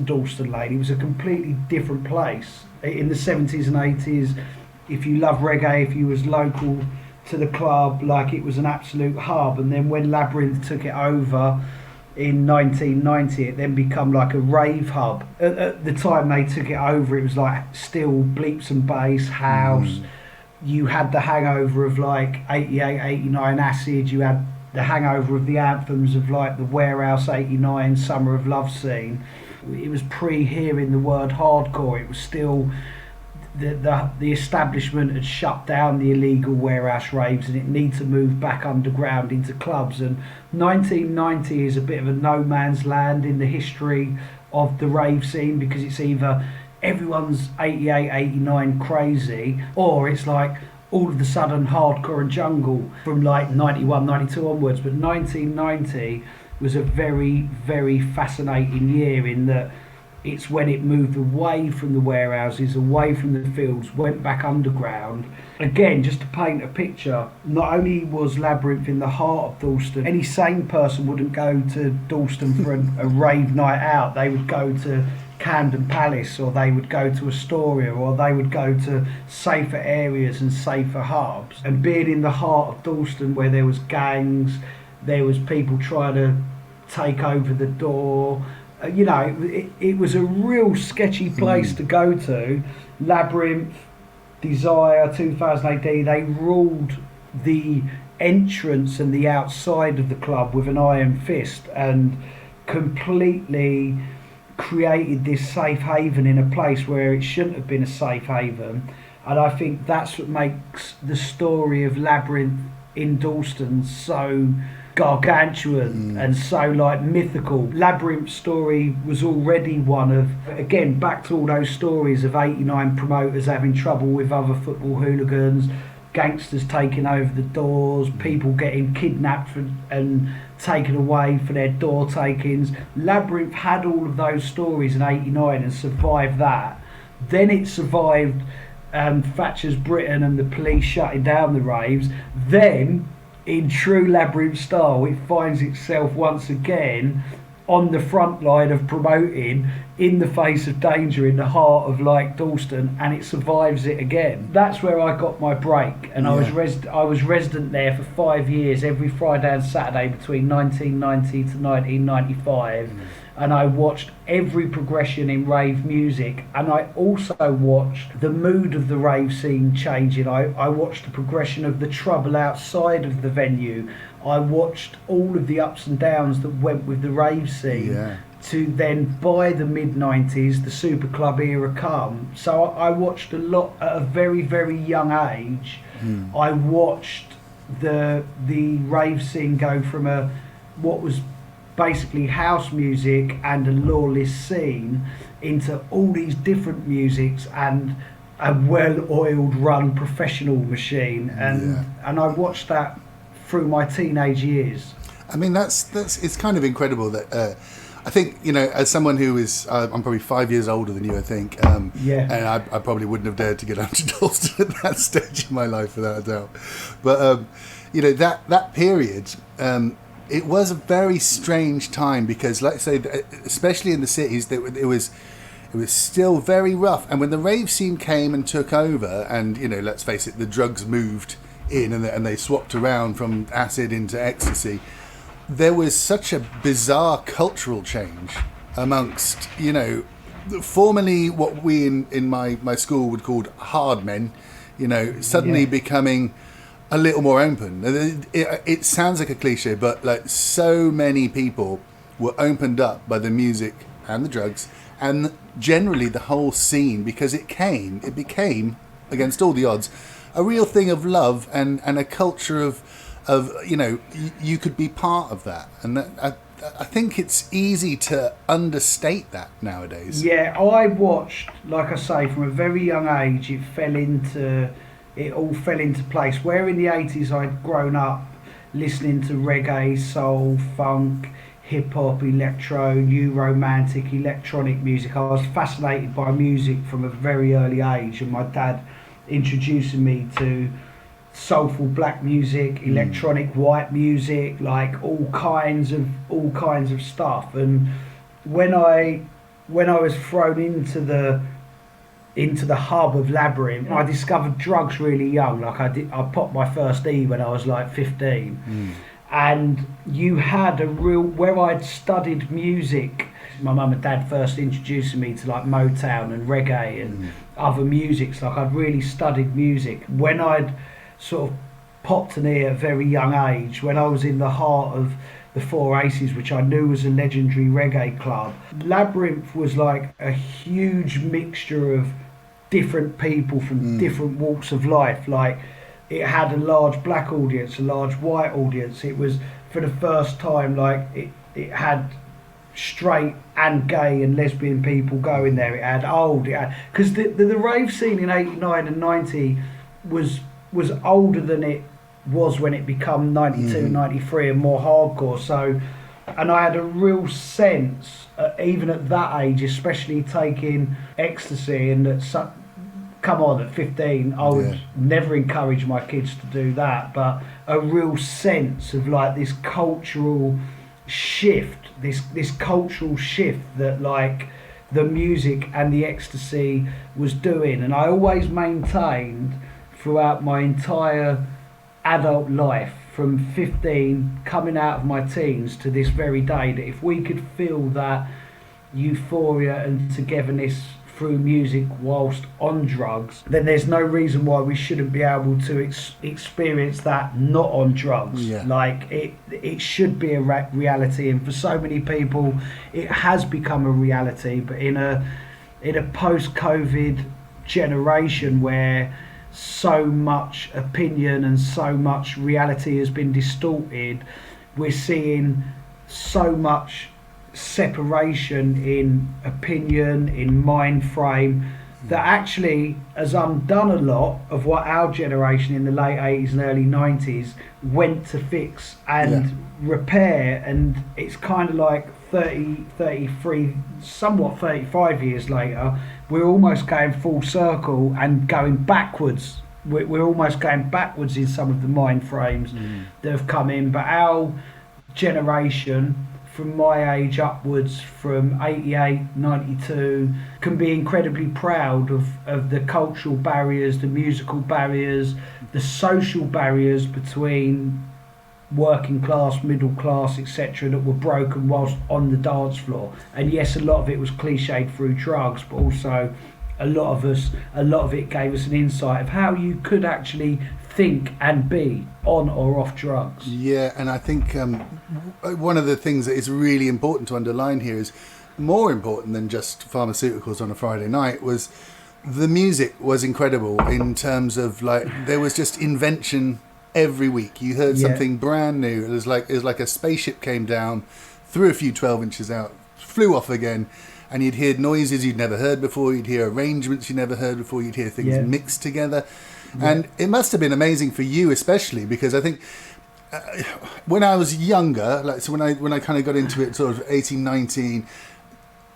Dalston Lane. It was a completely different place. In the 70s and 80s, if you love reggae, if you was local to the club, like, it was an absolute hub. And then when Labyrinth took it over in 1990, it then become like a rave hub. At the time they took it over, it was like still bleeps and bass, house. You had the hangover of like 88, 89 acid. You had the hangover of the anthems of like the Warehouse 89, Summer of Love scene. It was pre-hearing the word hardcore. It was still the establishment had shut down the illegal warehouse raves, and it needed to move back underground into clubs. And 1990 is a bit of a no man's land in the history of the rave scene, because it's either everyone's 88, 89 crazy, or it's like all of a sudden hardcore and jungle from like 91, 92 onwards. But 1990 was a very, very fascinating year in that it's when it moved away from the warehouses, away from the fields, went back underground. Again, just to paint a picture, not only was Labyrinth in the heart of Dalston, any sane person wouldn't go to Dalston for a rave night out. They would go to Camden Palace, or they would go to Astoria, or they would go to safer areas and safer hubs. And being in the heart of Dalston, where there was gangs, there was people trying to take over the door, it was a real sketchy place to go to. Labyrinth, Desire, 2000 AD, they ruled the entrance and the outside of the club with an iron fist, and completely created this safe haven in a place where it shouldn't have been a safe haven. And I think that's what makes the story of Labyrinth in Dalston so gargantuan and so like mythical. Labyrinth's story was already one of, again, back to all those stories of 89 promoters having trouble with other football hooligans, gangsters taking over the doors, people getting kidnapped and taken away for their door takings. Labyrinth had all of those stories in 89 and survived that. Then it survived Thatcher's Britain and the police shutting down the raves. Then, in true Labyrinth style, it finds itself once again on the front line of promoting in the face of danger in the heart of like Dalston, and it survives it again. That's where I got my break, and I was resident there for 5 years, every Friday and Saturday between 1990 to 1995. And I watched every progression in rave music, and I also watched the mood of the rave scene changing. I watched the progression of the trouble outside of the venue. I watched all of the ups and downs that went with the rave scene, to then, by the mid-90s, the super club era come. So I watched a lot at a very, very young age. I watched the rave scene go from what was basically house music and a lawless scene into all these different musics and a well-oiled run professional machine, and I watched that through my teenage years. I mean, that's it's kind of incredible that I think, as someone who is I'm probably 5 years older than you, I think, and I probably wouldn't have dared to get onto Dalston at that stage in my life, without a doubt. But that period, it was a very strange time, because, like I say, especially in the cities, it was still very rough. And when the rave scene came and took over, and let's face it, the drugs moved in and they swapped around from acid into ecstasy, there was such a bizarre cultural change amongst, formerly what we in my school would call hard men, suddenly becoming a little more open. It sounds like a cliche, but like, so many people were opened up by the music and the drugs and generally the whole scene, because it became, against all the odds, a real thing of love and a culture of you could be part of that, and that, I think it's easy to understate that nowadays. Yeah, I watched, like I say, from a very young age, it all fell into place. Where in the 80s I'd grown up listening to reggae, soul, funk, hip-hop, electro, new romantic, electronic music. I was fascinated by music from a very early age, and my dad introducing me to soulful black music, electronic white music, like all kinds of stuff. And when I was thrown into the hub of Labyrinth, I discovered drugs really young. Like I popped my first E when I was like 15. And you had where I'd studied music, my mum and dad first introducing me to like Motown and reggae and other musics. Like I'd really studied music. When I'd sort of popped an ear at a very young age, when I was in the heart of the Four Aces, which I knew was a legendary reggae club, Labyrinth was like a huge mixture of different people from different walks of life. Like it had a large black audience, a large white audience. It was, for the first time, like it had straight and gay and lesbian people going there. It had old, because the rave scene in 89 and 90 was older than it was when it became 92, 93 and more hardcore. So, and I had a real sense, even at that age, especially taking ecstasy, and come on, at 15, I would never encourage my kids to do that, but a real sense of like this cultural shift, this cultural shift that like the music and the ecstasy was doing. And I always maintained throughout my entire adult life, from 15 coming out of my teens to this very day, that if we could feel that euphoria and togetherness through music whilst on drugs, then there's no reason why we shouldn't be able to experience that not on drugs. Like it should be a reality, and for so many people it has become a reality. But in a post-COVID generation where so much opinion and so much reality has been distorted, we're seeing so much separation in opinion, in mind frame, that actually has undone a lot of what our generation in the late 80s and early 90s went to fix and repair. And it's kind of like 30, 33, somewhat 35 years later, we're almost going full circle and going backwards. We're almost going backwards in some of the mind frames that have come in. But our generation, from my age upwards, from 88, 92, can be incredibly proud of the cultural barriers, the musical barriers, the social barriers between working class, middle class, etc., that were broken whilst on the dance floor. And yes, a lot of it was cliched through drugs, but also a lot of it gave us an insight of how you could actually think and be on or off drugs. Yeah, and I think one of the things that is really important to underline here, is more important than just pharmaceuticals on a Friday night, was the music was incredible in terms of like there was just invention every week. You heard something brand new. It was like a spaceship came down, threw a few 12 inches out, flew off again, and you'd hear noises you'd never heard before, you'd hear arrangements you never heard before, you'd hear things mixed together. And it must have been amazing for you, especially because I think when I was younger, like so when I kind of got into it sort of 18, 19,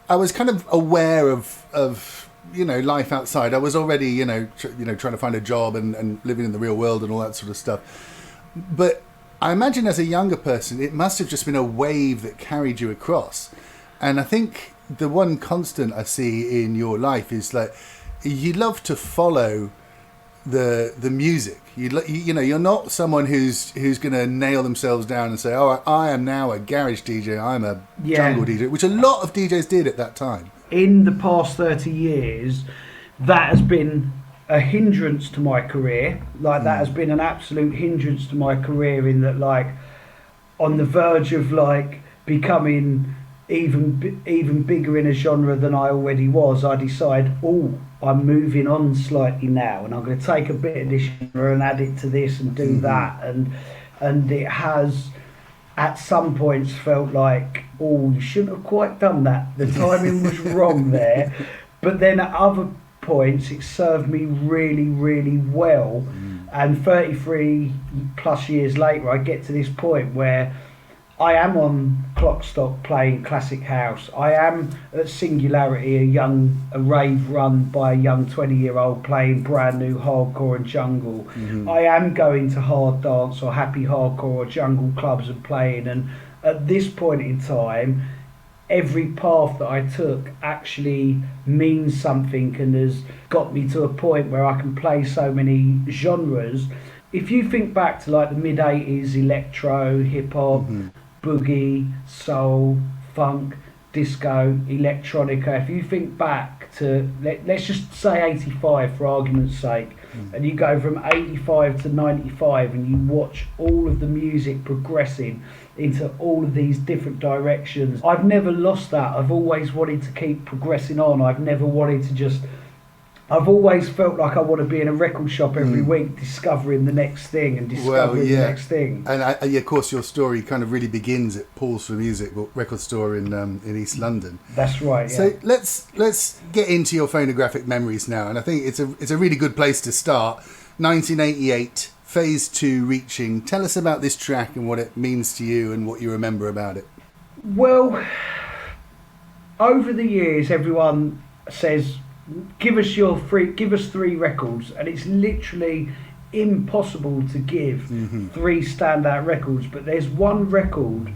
I was kind of aware of life outside. I was already trying to find a job and living in the real world and all that sort of stuff. But I imagine as a younger person, it must have just been a wave that carried you across. And I think the one constant I see in your life is like you love to follow the music. You're not someone who's going to nail themselves down and say, oh, I am now a garage DJ, I'm a jungle DJ, which a lot of DJs did at that time. In the past 30 years, that has been a hindrance to my career. Like that has been an absolute hindrance to my career, in that like on the verge of like becoming even bigger in a genre than I already was, I decide, I'm moving on slightly now, and I'm going to take a bit of this genre and add it to this and do that, and it has at some points felt like, you shouldn't have quite done that. The timing was wrong there, but then at other points it served me really, really well. And 33 plus years later, I get to this point where I am on Clockstock playing classic house. I am at Singularity, a rave run by a young 20-year-old playing brand new hardcore and jungle. I am going to hard dance or happy hardcore or jungle clubs and playing. And at this point in time, every path that I took actually means something and has got me to a point where I can play so many genres. If you think back to like the mid-80s, electro, hip-hop, boogie, soul, funk, disco, electronica, if you think back to, let's just say 85 for argument's sake, and you go from 85 to 95 and you watch all of the music progressing into all of these different directions. I've never lost that. I've always wanted to keep progressing on. I've always felt like I want to be in a record shop every week, discovering the next thing and discovering the next thing. And of course, your story kind of really begins at Paul's for Music record store in East London. That's right. Yeah. So let's get into your phonographic memories now, and I think it's a really good place to start. 1988, Phase 2 Reaching. Tell us about this track and what it means to you and what you remember about it. Well, over the years, everyone says, give us 3 records, and it's literally impossible to give 3 standout records. But there's one record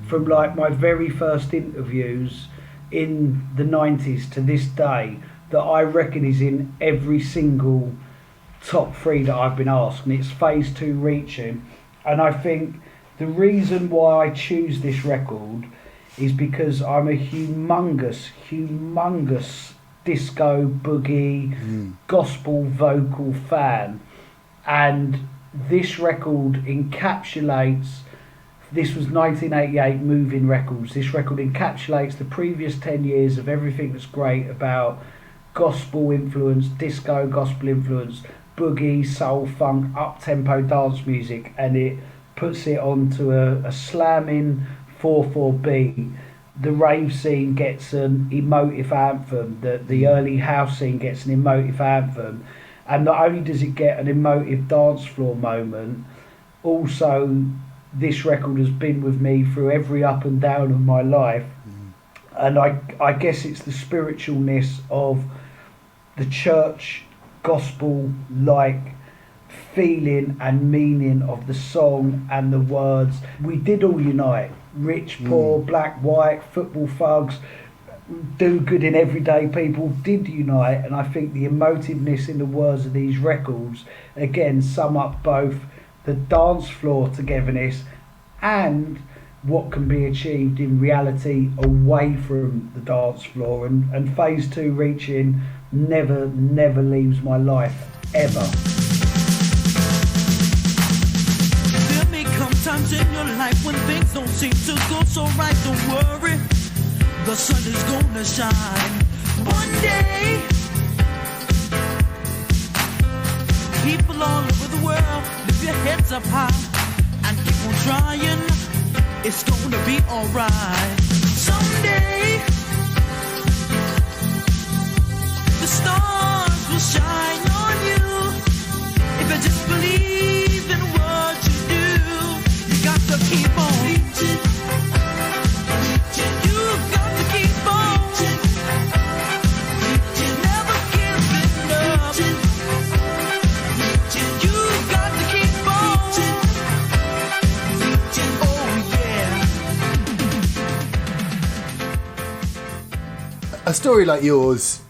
from like my very first interviews in the 90s to this day that I reckon is in every single top 3 that I've been asked, and it's Phase 2 Reaching. And I think the reason why I choose this record is because I'm a humongous disco, boogie, gospel vocal fan, and this record encapsulates, this was 1988 Moving Records, this record encapsulates the previous 10 years of everything that's great about gospel influence, disco gospel influence, boogie, soul, funk, up-tempo dance music, and it puts it onto a slamming 4/4 beat. The rave scene gets an emotive anthem, the early house scene gets an emotive anthem, and not only does it get an emotive dance floor moment, also this record has been with me through every up and down of my life, and I guess it's the spiritualness of the church gospel like feeling and meaning of the song and the words. We did all unite. Rich, poor, black, white, football thugs, do good in everyday people did unite, and I think the emotiveness in the words of these records again sum up both the dance floor togetherness and what can be achieved in reality away from the dance floor, and Phase 2 Reaching never leaves my life ever. Times in your life when things don't seem to go so right, don't worry, the sun is gonna shine one day. People all over the world, lift your heads up high and keep on trying, it's gonna be alright. Someday the stars will shine on you if you just believe in what you do. Got to keep on reaching. You've got to keep on reaching. Never giving up. You've got to keep on reaching. Oh yeah. A story like yours,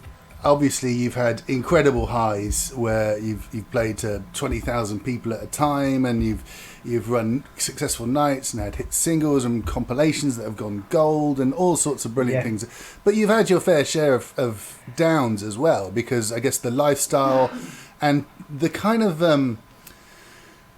obviously you've had incredible highs where you've played to 20,000 people at a time, and you've run successful nights and had hit singles and compilations that have gone gold and all sorts of brilliant things. But you've had your fair share of downs as well, because I guess the lifestyle and the kind of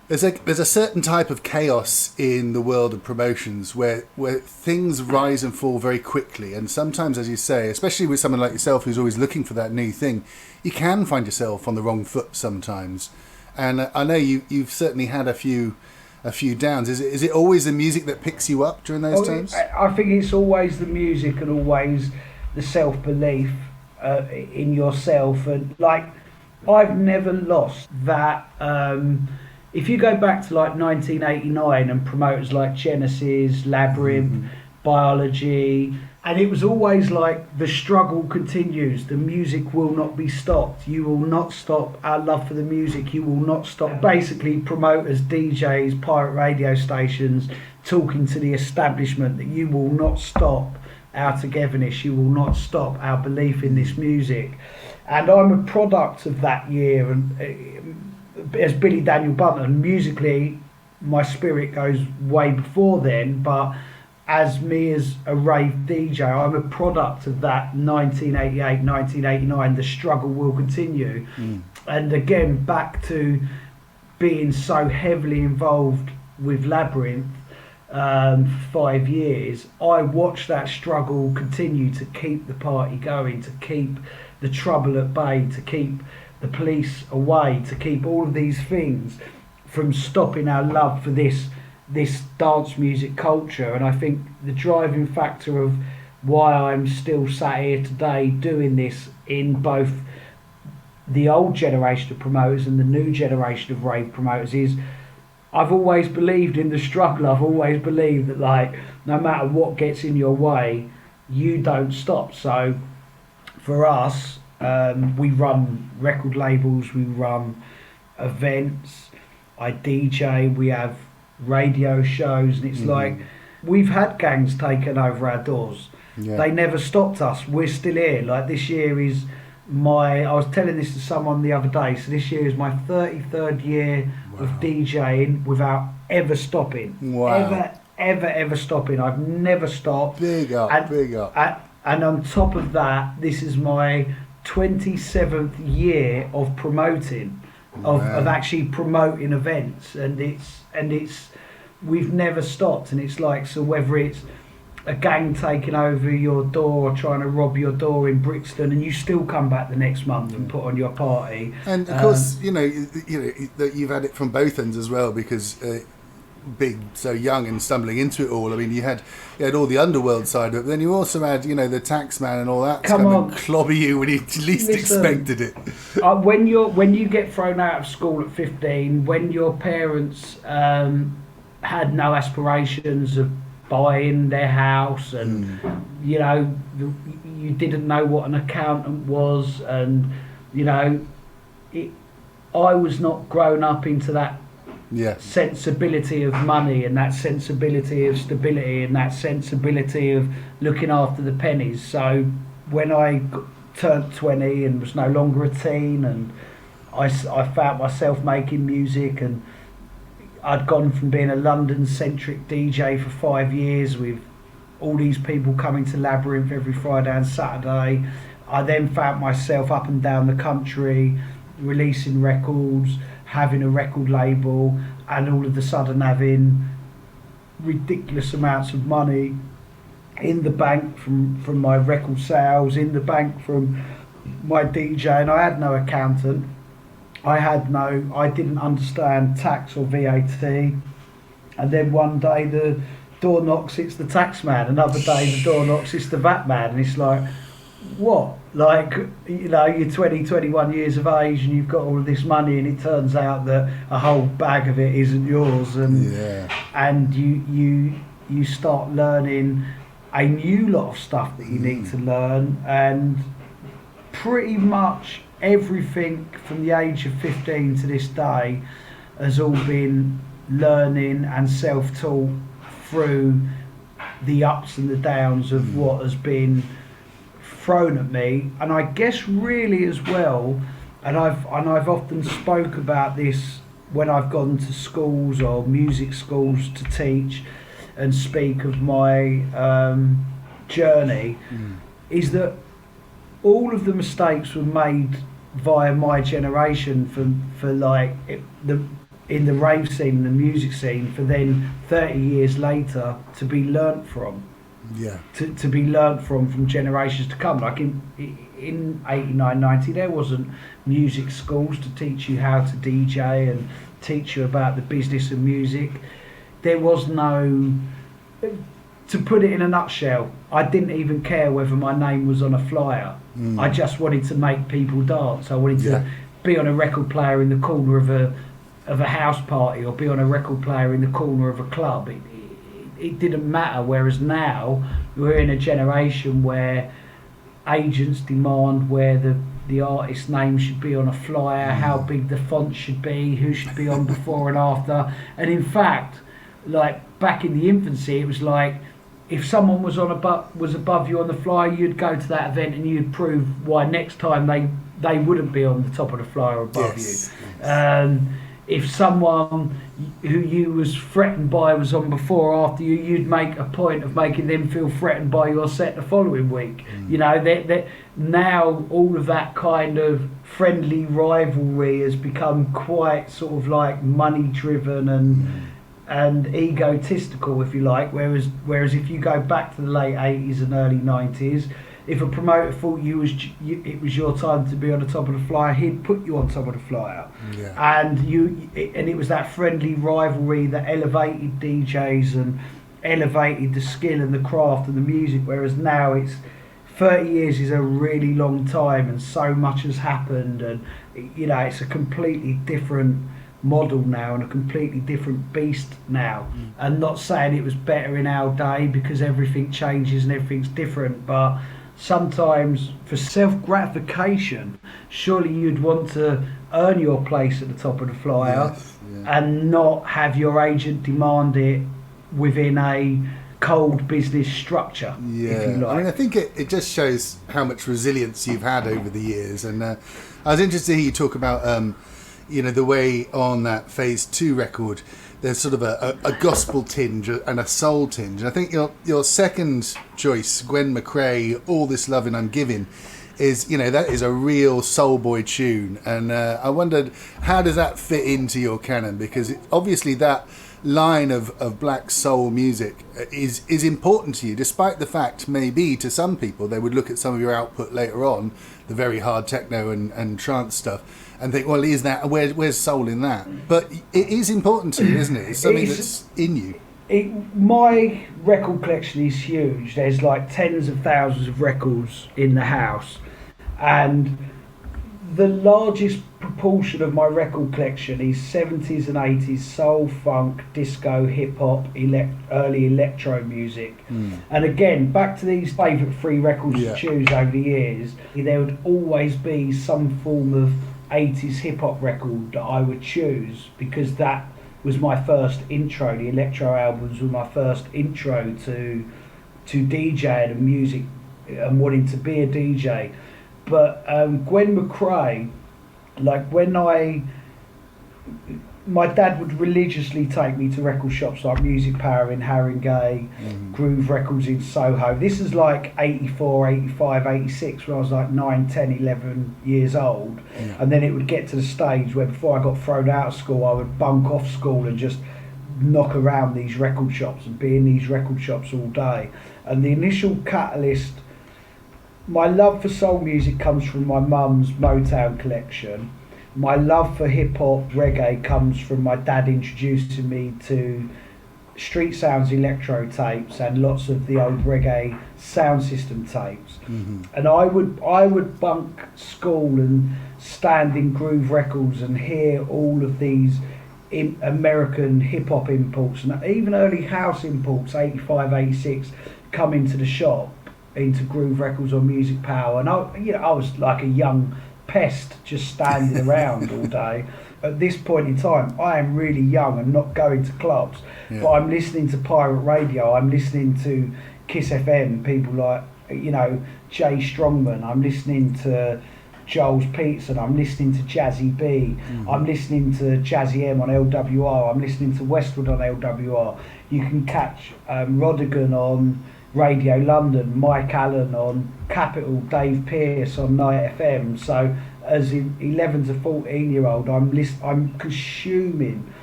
There's a certain type of chaos in the world of promotions where things rise and fall very quickly, and sometimes, as you say, especially with someone like yourself who's always looking for that new thing, you can find yourself on the wrong foot sometimes. And I know you've certainly had a few downs. Is it always the music that picks you up during those times? I think it's always the music and always the self-belief in yourself, and like I've never lost that. If you go back to like 1989 and promoters like Genesis, Labyrinth, Biology, and it was always like the struggle continues, the music will not be stopped, you will not stop our love for the music, you will not stop. Basically promoters, DJs, pirate radio stations talking to the establishment that you will not stop our togetherness, you will not stop our belief in this music. And I'm a product of that year, and as Billy Daniel Bunter, musically my spirit goes way before then, but as me as a rave DJ, I'm a product of that 1988, 1989, the struggle will continue. And again, back to being so heavily involved with Labyrinth for 5 years, I watched that struggle continue to keep the party going, to keep the trouble at bay, to keep the police away, to keep all of these things from stopping our love for this dance music culture. And I think the driving factor of why I'm still sat here today doing this in both the old generation of promoters and the new generation of rave promoters is I've always believed in the struggle. I've always believed that, like, no matter what gets in your way, you don't stop. So for us, we run record labels, we run events, I DJ, we have radio shows, and it's like we've had gangs taken over our doors. They never stopped us. We're still here. Like this year is I was telling this to someone the other day, so this year is my 33rd year of DJing without ever stopping. Ever stopping. I've never stopped. Big up. And on top of that, this is my 27th year of promoting, of actually promoting events, and it's we've never stopped. And it's like, so whether it's a gang taking over your door or trying to rob your door in Brixton, and you still come back the next month and put on your party. And of course, you know that you've had it from both ends as well, because being so young and stumbling into it all, I mean, you had all the underworld side of it, but then you also had, the tax man and all that come and clobber you when you least expected it. When you get thrown out of school at 15, when your parents had no aspirations of buying their house, and you didn't know what an accountant was, and I was not grown up into that sensibility of money, and that sensibility of stability, and that sensibility of looking after the pennies. So when I turned 20 and was no longer a teen, and I found myself making music, and I'd gone from being a London-centric DJ for 5 years with all these people coming to Labyrinth every Friday and Saturday. I then found myself up and down the country releasing records, having a record label, and all of a sudden having ridiculous amounts of money in the bank from my record sales, in the bank from my DJ, and I had no accountant. I didn't understand tax or VAT, and then one day the door knocks, it's the tax man, another day the door knocks, it's the VAT man, and it's like, what? Like, you're 20, 21 years of age and you've got all of this money, and it turns out that a whole bag of it isn't yours, and you start learning a new lot of stuff that you need to learn, and pretty much everything from the age of 15 to this day has all been learning and self-taught through the ups and the downs of what has been thrown at me. And I guess really as well, and I've often spoke about this when I've gone to schools or music schools to teach and speak of my journey, is that all of the mistakes were made via my generation for like in the rave scene and the music scene for then 30 years later to be learnt from. Yeah. To be learnt from generations to come. Like in 89, 90, there wasn't music schools to teach you how to DJ and teach you about the business of music. There was no... To put it in a nutshell, I didn't even care whether my name was on a flyer. I just wanted to make people dance. I wanted to be on a record player in the corner of a house party, or be on a record player in the corner of a club. It didn't matter. Whereas now we're in a generation where agents demand where the artist's name should be on a flyer, how big the font should be, who should be on before and after. And in fact, like back in the infancy, it was like, if someone was above you on the flyer, you'd go to that event and you'd prove why next time they wouldn't be on the top of the flyer above you. If someone who you was threatened by was on before or after you, you'd make a point of making them feel threatened by your set the following week. You know, now all of that kind of friendly rivalry has become quite sort of like money driven and egotistical, if you like, whereas if you go back to the late 80s and early 90s, if a promoter thought it was your time to be on the top of the flyer, he'd put you on top of the flyer. And it was that friendly rivalry that elevated DJs and elevated the skill and the craft and the music, whereas now it's 30 years is a really long time and so much has happened, and you know, it's a completely different model now and a completely different beast now. And not saying it was better in our day, because everything changes and everything's different, but sometimes for self-gratification, surely you'd want to earn your place at the top of the flyer and not have your agent demand it within a cold business structure, if you like. I mean, I think it just shows how much resilience you've had over the years. And I was interested to hear you talk about you know, the way on that Phase 2 record there's sort of a gospel tinge and a soul tinge. And I think your second choice, Gwen McCrae, All This Lovin' I'm Giving, is, you know, that is a real soul boy tune. And I wondered, how does that fit into your canon? Because obviously that line of black soul music is important to you, despite the fact maybe to some people they would look at some of your output later on, the very hard techno and trance stuff, and think, well, is that where's soul in that? But it is important to you, isn't it? It's something that's in you. My record collection is huge. There's like tens of thousands of records in the house, and the largest proportion of my record collection is 70s and 80s soul, funk, disco, hip-hop, early electro music. And again, back to these favourite three records to choose over the years, there would always be some form of 80s hip-hop record that I would choose, because that was my first intro. The electro albums were my first intro to DJing and music and wanting to be a DJ. But Gwen McCrae, like my dad would religiously take me to record shops like Music Power in Haringey, Groove Records in Soho. This is like 84, 85, 86, when I was like 9, 10, 11 years old. And then it would get to the stage where before I got thrown out of school, I would bunk off school and just knock around these record shops and be in these record shops all day. And the initial catalyst, my love for soul music comes from my mum's Motown collection. My love for hip-hop reggae comes from my dad introducing me to Street Sounds electro tapes and lots of the old reggae sound system tapes. And I would bunk school and stand in Groove Records and hear all of these American hip-hop imports and even early house imports, 85, 86, come into the shop, into Groove Records or Music Power. And I was like a young pest just standing around all day. At this point in time, I am really young and not going to clubs, but I'm listening to pirate radio, I'm listening to Kiss FM, people like, you know, Jay Strongman, I'm listening to Joel's Pizza, I'm listening to Jazzy B, I'm listening to Jazzy M on LWR, I'm listening to Westwood on LWR. You can catch Rodigan on Radio London, Mike Allen on Capital, Dave Pearce on Night FM. So as an 11 to 14 year old, I'm consuming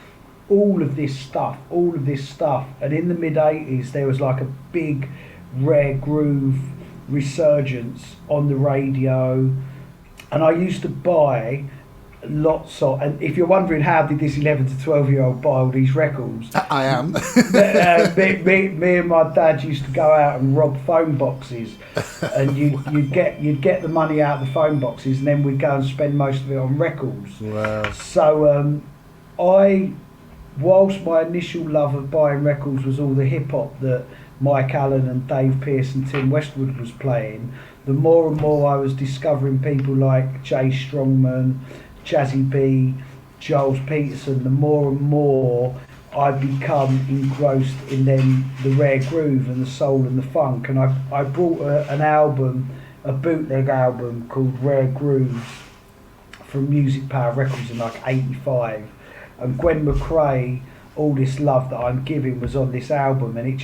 all of this stuff. And in the mid 80s, there was like a big rare groove resurgence on the radio, and I used to buy lots of, and if you're wondering how did this 11 to 12 year old buy all these records, I am. me and my dad used to go out and rob phone boxes, and you'd get the money out of the phone boxes, and then we'd go and spend most of it on records. Wow. So whilst my initial love of buying records was all the hip hop that Mike Allen and Dave Pearce and Tim Westwood was playing, the more and more I was discovering people like Jay Strongman, Jazzy B, Giles Peterson, the more and more I become engrossed in the rare groove and the soul and the funk. And I brought an album, a bootleg album called Rare Grooves from Music Power Records in like 85. And Gwen McRae, All This Love That I'm Giving, was on this album, and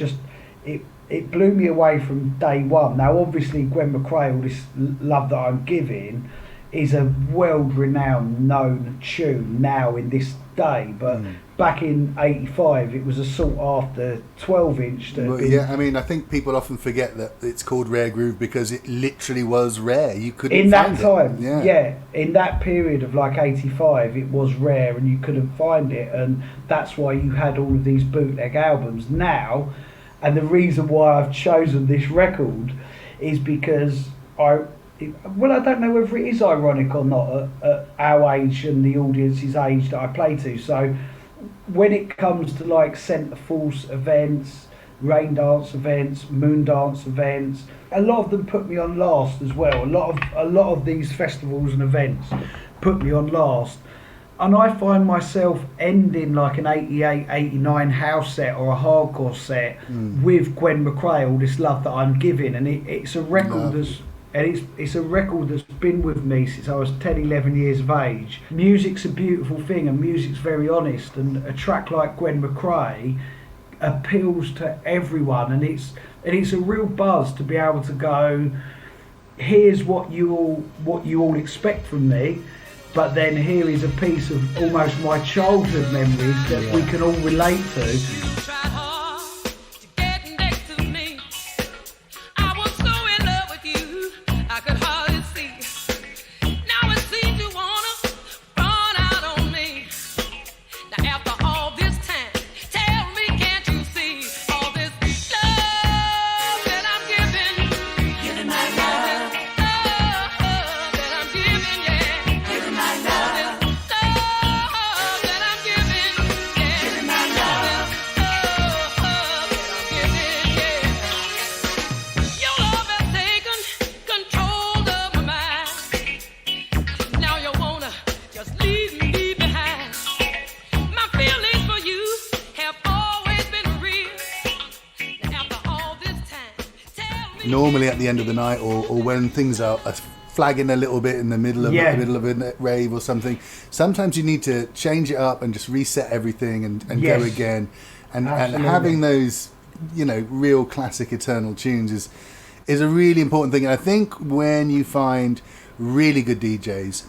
it blew me away from day one. Now obviously Gwen McRae, All This Love That I'm Giving, is a world-renowned known tune now in this day, but back in 85 it was a sought after 12-inch that had been, yeah, I mean, I think people often forget that it's called Rare Groove because it literally was rare. You couldn't in find that time it. yeah, in that period of like 85 it was rare and you couldn't find it, and that's why you had all of these bootleg albums now. And the reason why I've chosen this record is because I don't know whether it is ironic or not at our age and the audience's age that I play to. So when it comes to like Centre Force events, rain dance events, moon dance events, a lot of them put me on last as well. A lot of these festivals and events put me on last. And I find myself ending like an 88, 89 house set or a hardcore set with Gwen McRae, All This Love That I'm Giving. And it's a record it's a record that's been with me since I was 10, 11 years of age. Music's a beautiful thing and music's very honest, and a track like Gwen McRae appeals to everyone, and it's a real buzz to be able to go, here's what you all expect from me, but then here is a piece of almost my childhood memories that we can all relate to. Normally at the end of the night, or when things are flagging a little bit in the middle of a rave or something, sometimes you need to change it up and just reset everything and go again. And having those, real classic eternal tunes is a really important thing. And I think when you find really good DJs,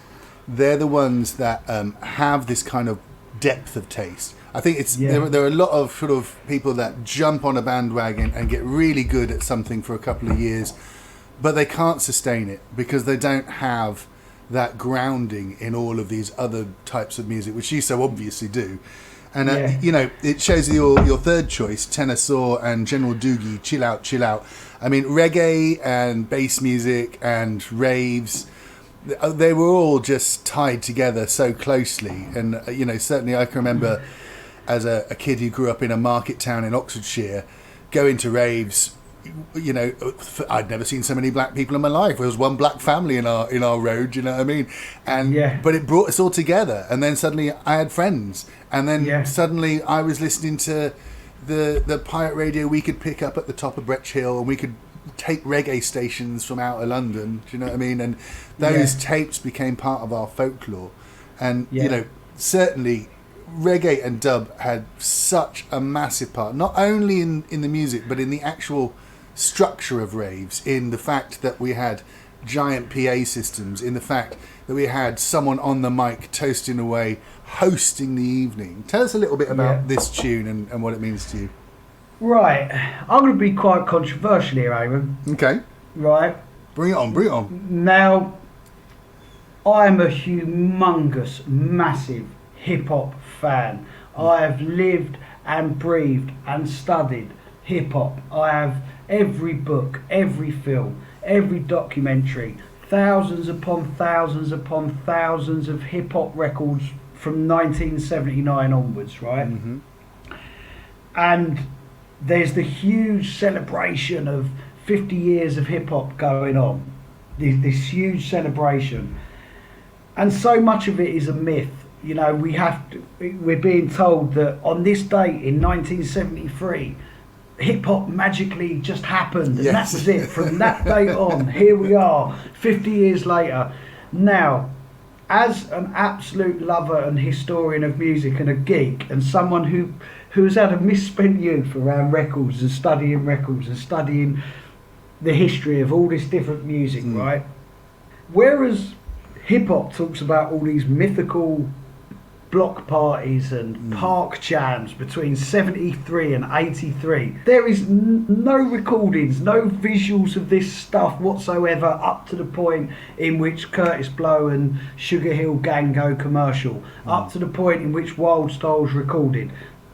they're the ones that have this kind of depth of taste. I think there are a lot of sort of people that jump on a bandwagon and get really good at something for a couple of years, but they can't sustain it because they don't have that grounding in all of these other types of music, which you so obviously do. And it shows your third choice, Tenor Saw and General Doogie, Chill Out, Chill Out. I mean, reggae and bass music and raves, they were all just tied together so closely. And certainly I can remember as a kid who grew up in a market town in Oxfordshire, going to raves. I'd never seen so many black people in my life. There was one black family in our road, you know what I mean? But it brought us all together. And then suddenly I had friends. And then suddenly I was listening to the pirate radio we could pick up at the top of Bretch Hill, and we could take reggae stations from out of London, do you know what I mean? And those tapes became part of our folklore. And, certainly reggae and dub had such a massive part, not only in the music, but in the actual structure of raves, in the fact that we had giant PA systems, in the fact that we had someone on the mic toasting away, hosting the evening. Tell us a little bit about this tune and what it means to you. Right, I'm going to be quite controversial here, Eamon. Okay. Right. Bring it on, bring it on. Now, I'm a humongous, massive hip-hop fan. I have lived and breathed and studied hip-hop. I have every book, every film, every documentary, thousands upon thousands of hip-hop records from 1979 onwards, right? Mm-hmm. And there's the huge celebration of 50 years of hip-hop going on. This huge celebration. And so much of it is a myth. You know, we're being told that on this date in 1973, hip-hop magically just happened, and that was it. From that date on, here we are, 50 years later. Now, as an absolute lover and historian of music and a geek, and someone who's had a misspent youth around records and studying the history of all this different music, right? Whereas hip-hop talks about all these mythical block parties and park jams between 73 and 83. There is no recordings, no visuals of this stuff whatsoever up to the point in which Curtis Blow and Sugar Hill Gang go commercial, up to the point in which Wild Styles recorded.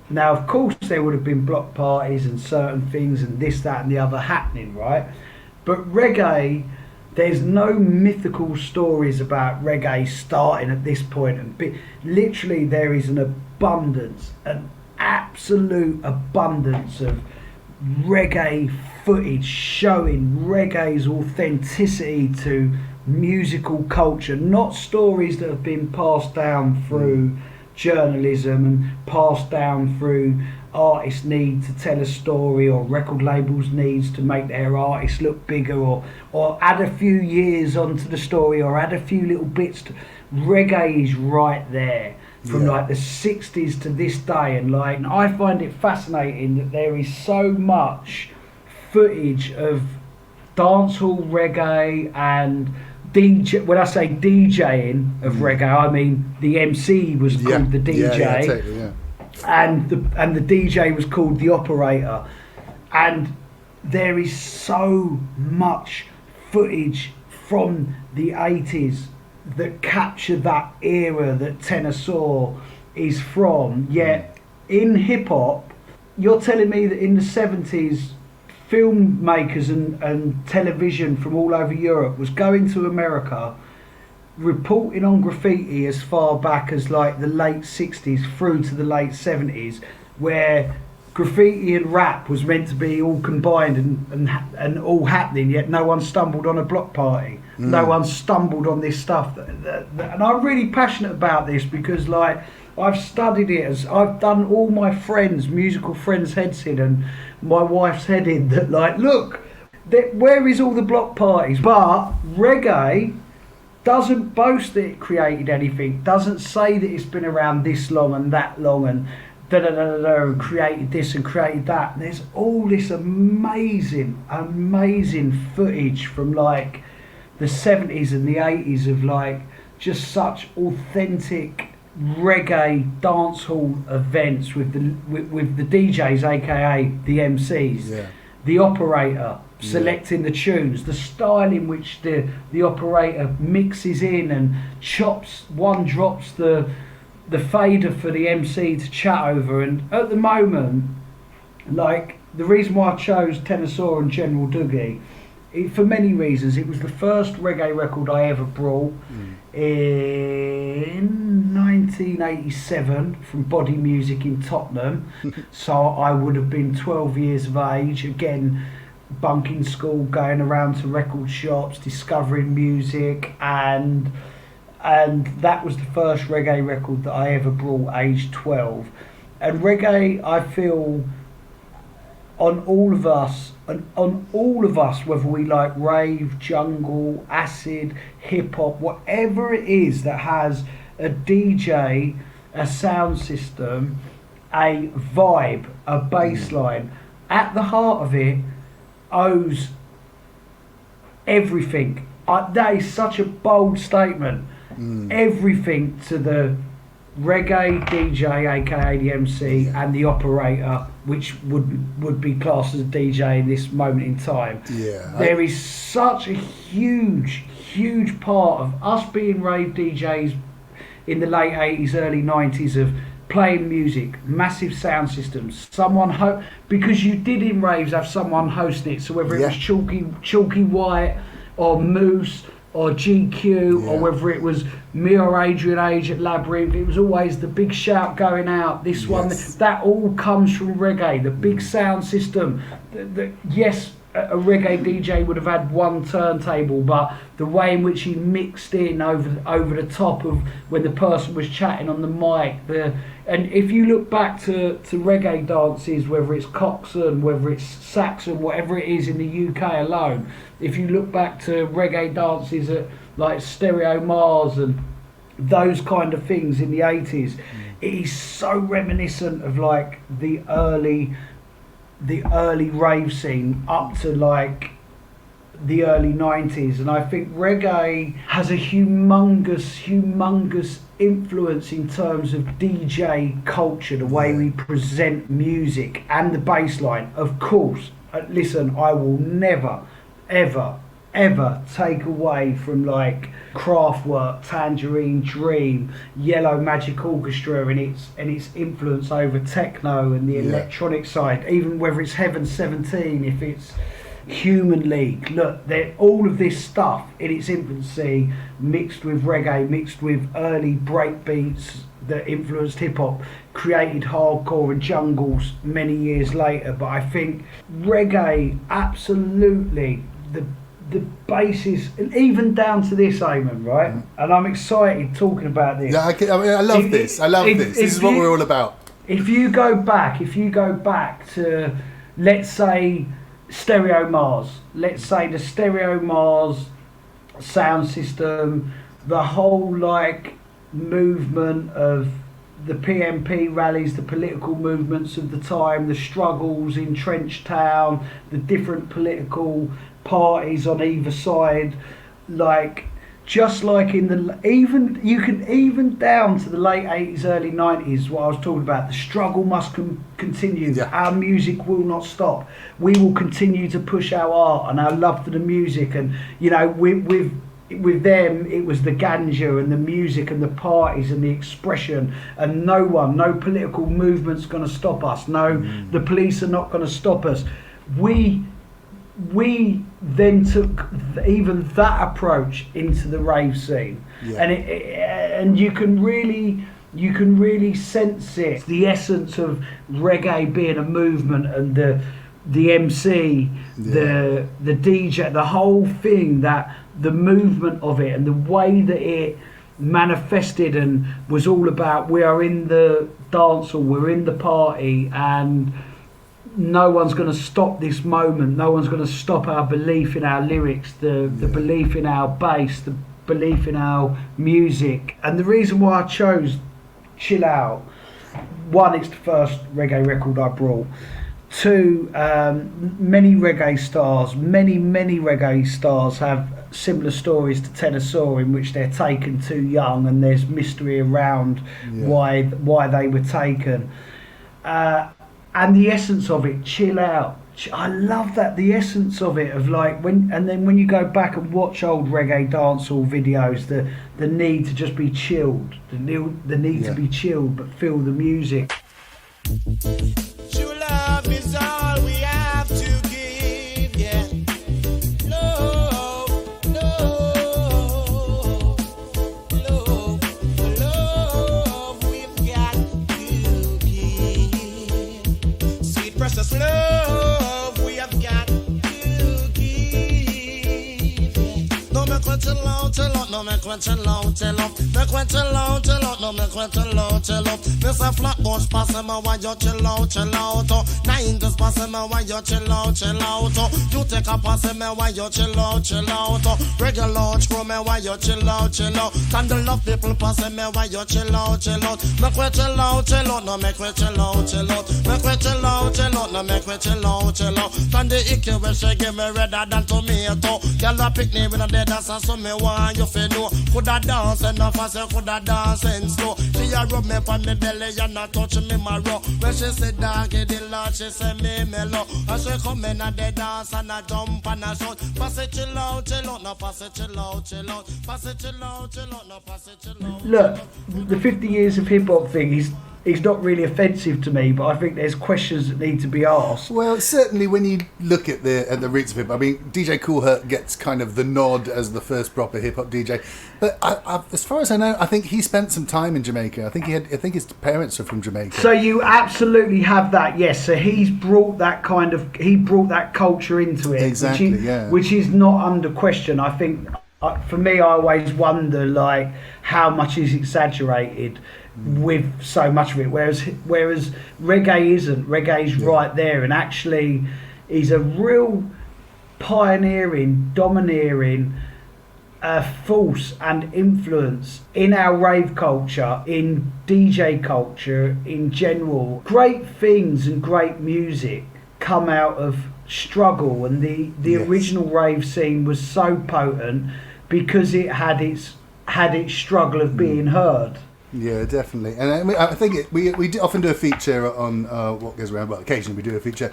Now, of course, there would have been block parties and certain things and this, that and the other happening, right? But reggae, there's no mythical stories about reggae starting at this point. And literally there is an abundance, an absolute abundance of reggae footage showing reggae's authenticity to musical culture, not stories that have been passed down through journalism and passed down through artists' need to tell a story, or record labels' needs to make their artists look bigger, or add a few years onto the story, or add a few little bits. Reggae is right there from like the 60s to this day, and like I find it fascinating that there is so much footage of dancehall reggae and DJ. When I say DJing of reggae, I mean the MC was called the DJ. Totally, and the DJ was called the operator, and there is so much footage from the 80s that capture that era that Tennessee is from. Yet in hip hop, you're telling me that in the 70s, filmmakers and television from all over Europe was going to America, reporting on graffiti as far back as like the late 60s through to the late 70s, where graffiti and rap was meant to be all combined and all happening, yet no one stumbled on a block party. No one stumbled on this stuff. And I'm really passionate about this because like I've studied it, as I've done all my friends, musical friends' heads in and my wife's head in, that like, look, where is all the block parties? But reggae doesn't boast that it created anything, doesn't say that it's been around this long and that long and and created this and created that. And there's all this amazing footage from like the 70s and the 80s of like just such authentic reggae dancehall events with the DJs, aka the MCs, the operator selecting the tunes, the style in which the operator mixes in and drops the fader for the MC to chat over. And at the moment, like the reason why I chose Tennessee and General Dougie, for many reasons, it was the first reggae record I ever brought in 1987 from Body Music in Tottenham. So I would have been 12 years of age, again bunking school, going around to record shops, discovering music, and that was the first reggae record that I ever brought, aged 12. And reggae, I feel, on all of us, whether we like rave, jungle, acid, hip hop, whatever it is that has a DJ, a sound system, a vibe, a bass line, at the heart of it, owes everything. That is such a bold statement. Everything to the reggae DJ, aka the MC, and the operator, which would be classed as a DJ in this moment in time. There is such a huge part of us being rave DJs in the late 80s, early 90s of playing music, massive sound systems, because you did in raves have someone hosting it, so whether it was Chalky White or Moose or GQ, or whether it was me or Adrian Age at Labyrinth, it was always the big shout going out, this one, that all comes from reggae, the big sound system. Yes, a reggae DJ would have had one turntable, but the way in which he mixed in over the top of when the person was chatting on the mic, and if you look back to reggae dances, whether it's Coxswain, whether it's Saxon, whatever it is in the UK alone, if you look back to reggae dances at like Stereo Mars and those kind of things in the 80s, it is so reminiscent of like the early rave scene up to like the early 90s, and I think reggae has a humongous influence in terms of DJ culture, the way we present music and the bass line. Of course, listen, I will never ever take away from like Kraftwerk, Tangerine Dream, Yellow Magic Orchestra and its influence over techno and the electronic side, even whether it's Heaven 17, if it's Human League. Look, all of this stuff in its infancy, mixed with reggae, mixed with early break beats that influenced hip-hop, created hardcore and jungles many years later. But I think reggae, absolutely, the basis, even down to this, Eamon, right? And I'm excited talking about this. Yeah, I love this. I love this. This is what we're all about. If you go back to, let's say, Stereo Mars, let's say the Stereo Mars sound system, the whole like movement of the PMP rallies, the political movements of the time, the struggles in Trench Town, the different political parties on either side, like just like in the even down to the late 80s, early 90s, what I was talking about, the struggle must continue. Our music will not stop. We will continue to push our art and our love for the music, and you know, with them it was the ganja and the music and the parties and the expression, and no political movement's going to stop us. The police are not going to stop us. We then took even that approach into the rave scene, and you can really sense it, the essence of reggae being a movement, and the MC, the DJ, the whole thing, that the movement of it and the way that it manifested and was all about, we are in the dance hall, we're in the party, and no one's going to stop this moment. No one's going to stop our belief in our lyrics, the belief in our bass, the belief in our music. And the reason why I chose Chill Out, one, it's the first reggae record I brought. Two, many reggae stars have similar stories to Tenasaur, in which they're taken too young and there's mystery around why they were taken. And the essence of it, Chill Out. I love that, the essence of it, of like when you go back and watch old reggae dancehall videos, the need to just be chilled, the need to be chilled but feel the music. True love is all we have to give, yeah. Love, we've got to give. Sweet precious love, we have got to give. Don't make it too long, out, no make we chill out, chill out. Make we chill out, no make we chill out, chill out. Miss a Flatbush pass him a why you chill out, chill out. 90s pass him a why you chill out, chill out. You take a pass him a why you chill out, chill out. Regular launch from me why you chill out, chill out. Candle of people pass him a why you chill out, chill out. Make we chill out, no make we chill out, chill out. Make we chill out, no make we chill out, chill out. Can the icky when she give me redder than tomato. Girl a pick me with a dead ass so me want you fi know. Coulda dance enough I say coulda dance in slow. She a rub me on me belly and a touch me marrow. When she say doggy the Lord she say me mellow. And she come in a dead dance and a jump and a shout. Pass it chill out, no pass it chill out, chill out. Pass it chill out, no pass it chill out. Look, the 50 years of hip hop thing is not really offensive to me, but I think there's questions that need to be asked. Well, certainly when you look at the roots of hip hop, I mean, DJ Kool Herc gets kind of the nod as the first proper hip hop DJ, but as far as I know, I think he spent some time in Jamaica. I think his parents are from Jamaica. So you absolutely have that, yes. So he brought that culture into it, exactly, which is not under question. I think for me, I always wonder like how much is exaggerated with so much of it, whereas reggae isn't. Reggae's right there, and actually he's a real pioneering, domineering force and influence in our rave culture, in DJ culture in general. Great things and great music come out of struggle, and the original rave scene was so potent because it had its struggle of being heard. Yeah, definitely. And I mean, I think we often do a feature on What Goes Around. Well, occasionally we do a feature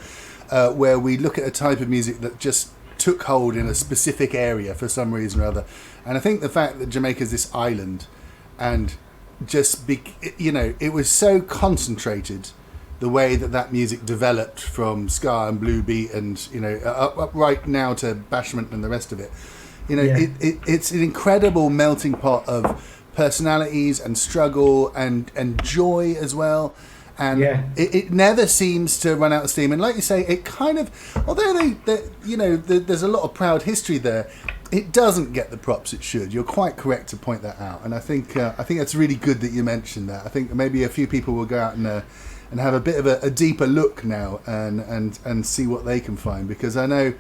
where we look at a type of music that just took hold in a specific area for some reason or other. And I think the fact that Jamaica's this island and just, it was so concentrated, the way that music developed from ska and blue beat and, up right now to bashment and the rest of it. It's an incredible melting pot of personalities and struggle and joy as well, and it never seems to run out of steam. And like you say, it kind of, although there's a lot of proud history there, it doesn't get the props it should. You're quite correct to point that out, and I think that's really good that you mentioned that. I think maybe a few people will go out and have a bit of a deeper look now and see what they can find, because I know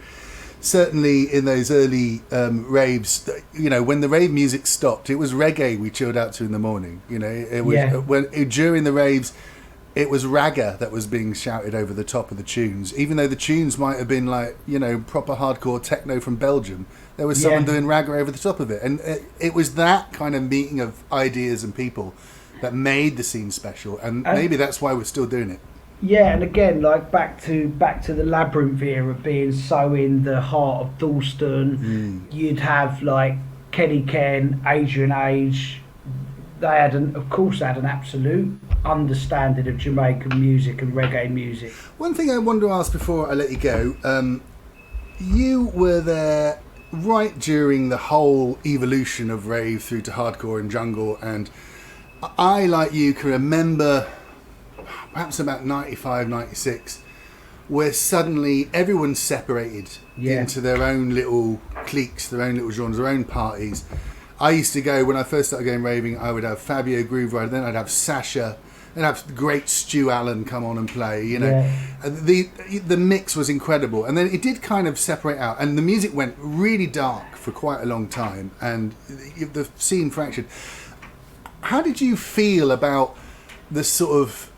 certainly in those early raves, when the rave music stopped, it was reggae we chilled out to in the morning. It was during the raves, it was ragga that was being shouted over the top of the tunes, even though the tunes might have been like proper hardcore techno from Belgium. There was someone doing ragga over the top of it, and it was that kind of meeting of ideas and people that made the scene special, and maybe that's why we're still doing it. Yeah, and again, like back to the Labyrinth era being so in the heart of Dalston, you'd have like Kenny Ken, Adrian Age. They had an absolute understanding of Jamaican music and reggae music. One thing I wanted to ask before I let you go, you were there right during the whole evolution of rave through to hardcore and jungle, and I, like you, can remember perhaps about 95, 96, where suddenly everyone's separated into their own little cliques, their own little genres, their own parties. I used to go, when I first started going raving, I would have Fabio Groove Rider, then I'd have Sasha, then I'd have the great Stu Allen come on and play, The mix was incredible. And then it did kind of separate out, and the music went really dark for quite a long time, and the scene fractured. How did you feel about the sort of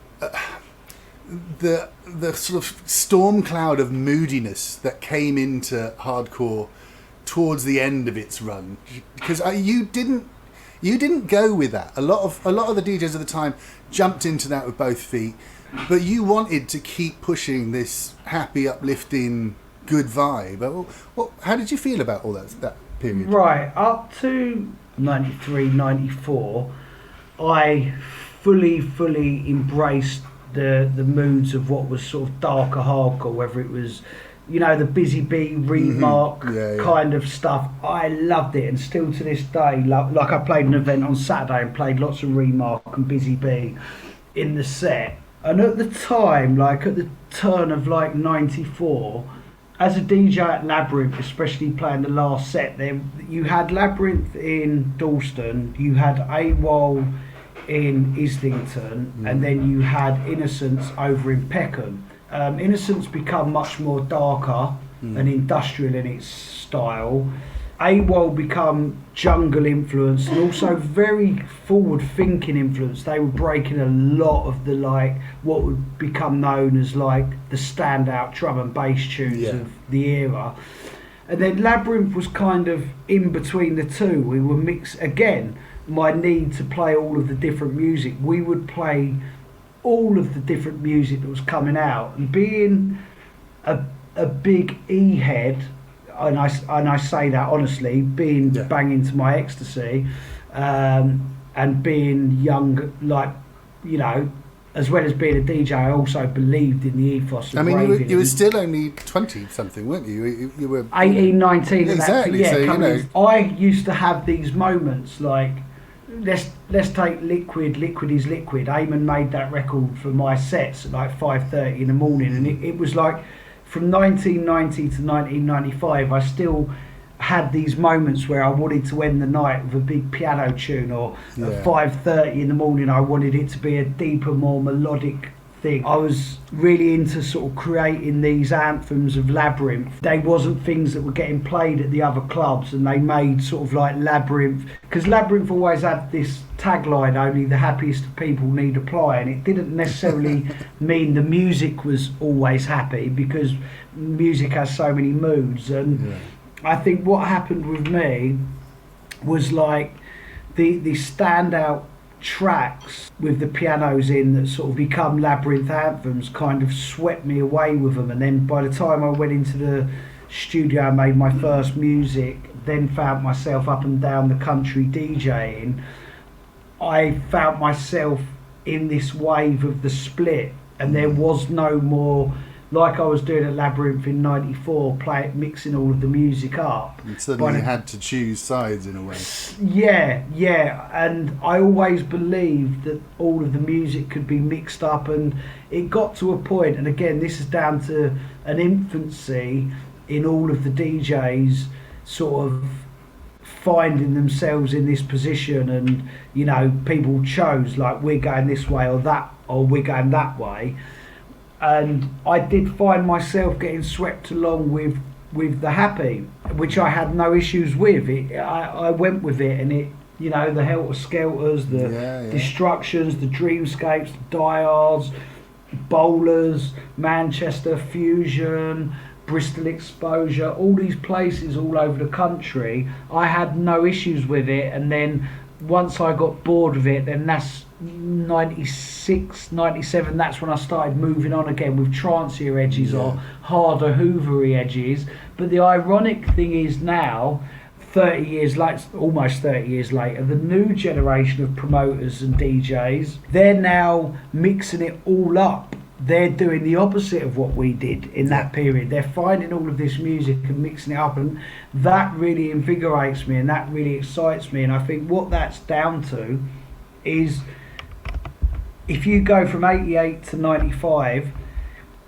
the sort of storm cloud of moodiness that came into hardcore towards the end of its run? Because you didn't go with that. A lot of the DJs at the time jumped into that with both feet, but you wanted to keep pushing this happy, uplifting, good vibe. Well, how did you feel about all that period? Right, up to 93, 94, I fully embraced the moods of what was sort of darker hardcore, whether it was the Busy Bee, Remark kind of stuff. I loved it, and still to this day, like I played an event on Saturday and played lots of Remark and Busy Bee in the set. And at the time, like at the turn of like 94, as a DJ at Labyrinth, especially playing the last set, there you had Labyrinth in Dalston, you had AWOL in Islington, and then you had Innocence over in Peckham. Innocence become much more darker and industrial in its style. AWOL become jungle influence and also very forward thinking influence. They were breaking a lot of the what would become known as the standout drum and bass tunes of the era. And then Labyrinth was kind of in between the two. We were again, my need to play all of the different music. We would play all of the different music that was coming out, and being a big E-head, and I say that honestly, being banging to my ecstasy, and being young, as well as being a DJ, I also believed in the ethos of raving. You were still only 20-something, weren't you? You were 18, 19. Exactly. I used to have these moments like, let's take Liquid is Liquid. Eamon made that record for my sets at 5:30 in the morning, and it was like, from 1990 to 1995, I still had these moments where I wanted to end the night with a big piano tune, or at 5:30 in the morning I wanted it to be a deeper, more melodic thing. I was really into sort of creating these anthems of Labyrinth. They wasn't things that were getting played at the other clubs, and they made sort of like Labyrinth, because Labyrinth always had this tagline, only the happiest of people need apply, and it didn't necessarily mean the music was always happy, because music has so many moods. And I think what happened with me was like the standout tracks with the pianos in that sort of become Labyrinth anthems kind of swept me away with them. And then by the time I went into the studio and made my first music, then found myself up and down the country DJing, I found myself in this wave of the split, and there was no more, like I was doing at Labyrinth in '94, mixing all of the music up. And suddenly you had to choose sides in a way. Yeah, and I always believed that all of the music could be mixed up, and it got to a point, and again, this is down to an infancy in all of the DJs sort of finding themselves in this position, and people chose like, we're going this way or that, or we're going that way. And I did find myself getting swept along with the happy, which I had no issues with. I went with it, and it, the helter skelters, the destructions, the dreamscapes, the diehards, bowlers, Manchester Fusion, Bristol Exposure, all these places all over the country. I had no issues with it, and then once I got bored of it, then that's 96, 97, that's when I started moving on again with trancier edges or harder hoovery edges. But the ironic thing is now, 30 years later, almost 30 years later, the new generation of promoters and DJs, they're now mixing it all up. They're doing the opposite of what we did in that period. They're finding all of this music and mixing it up, and that really invigorates me, and that really excites me. And I think what that's down to is, if you go from 88 to 95,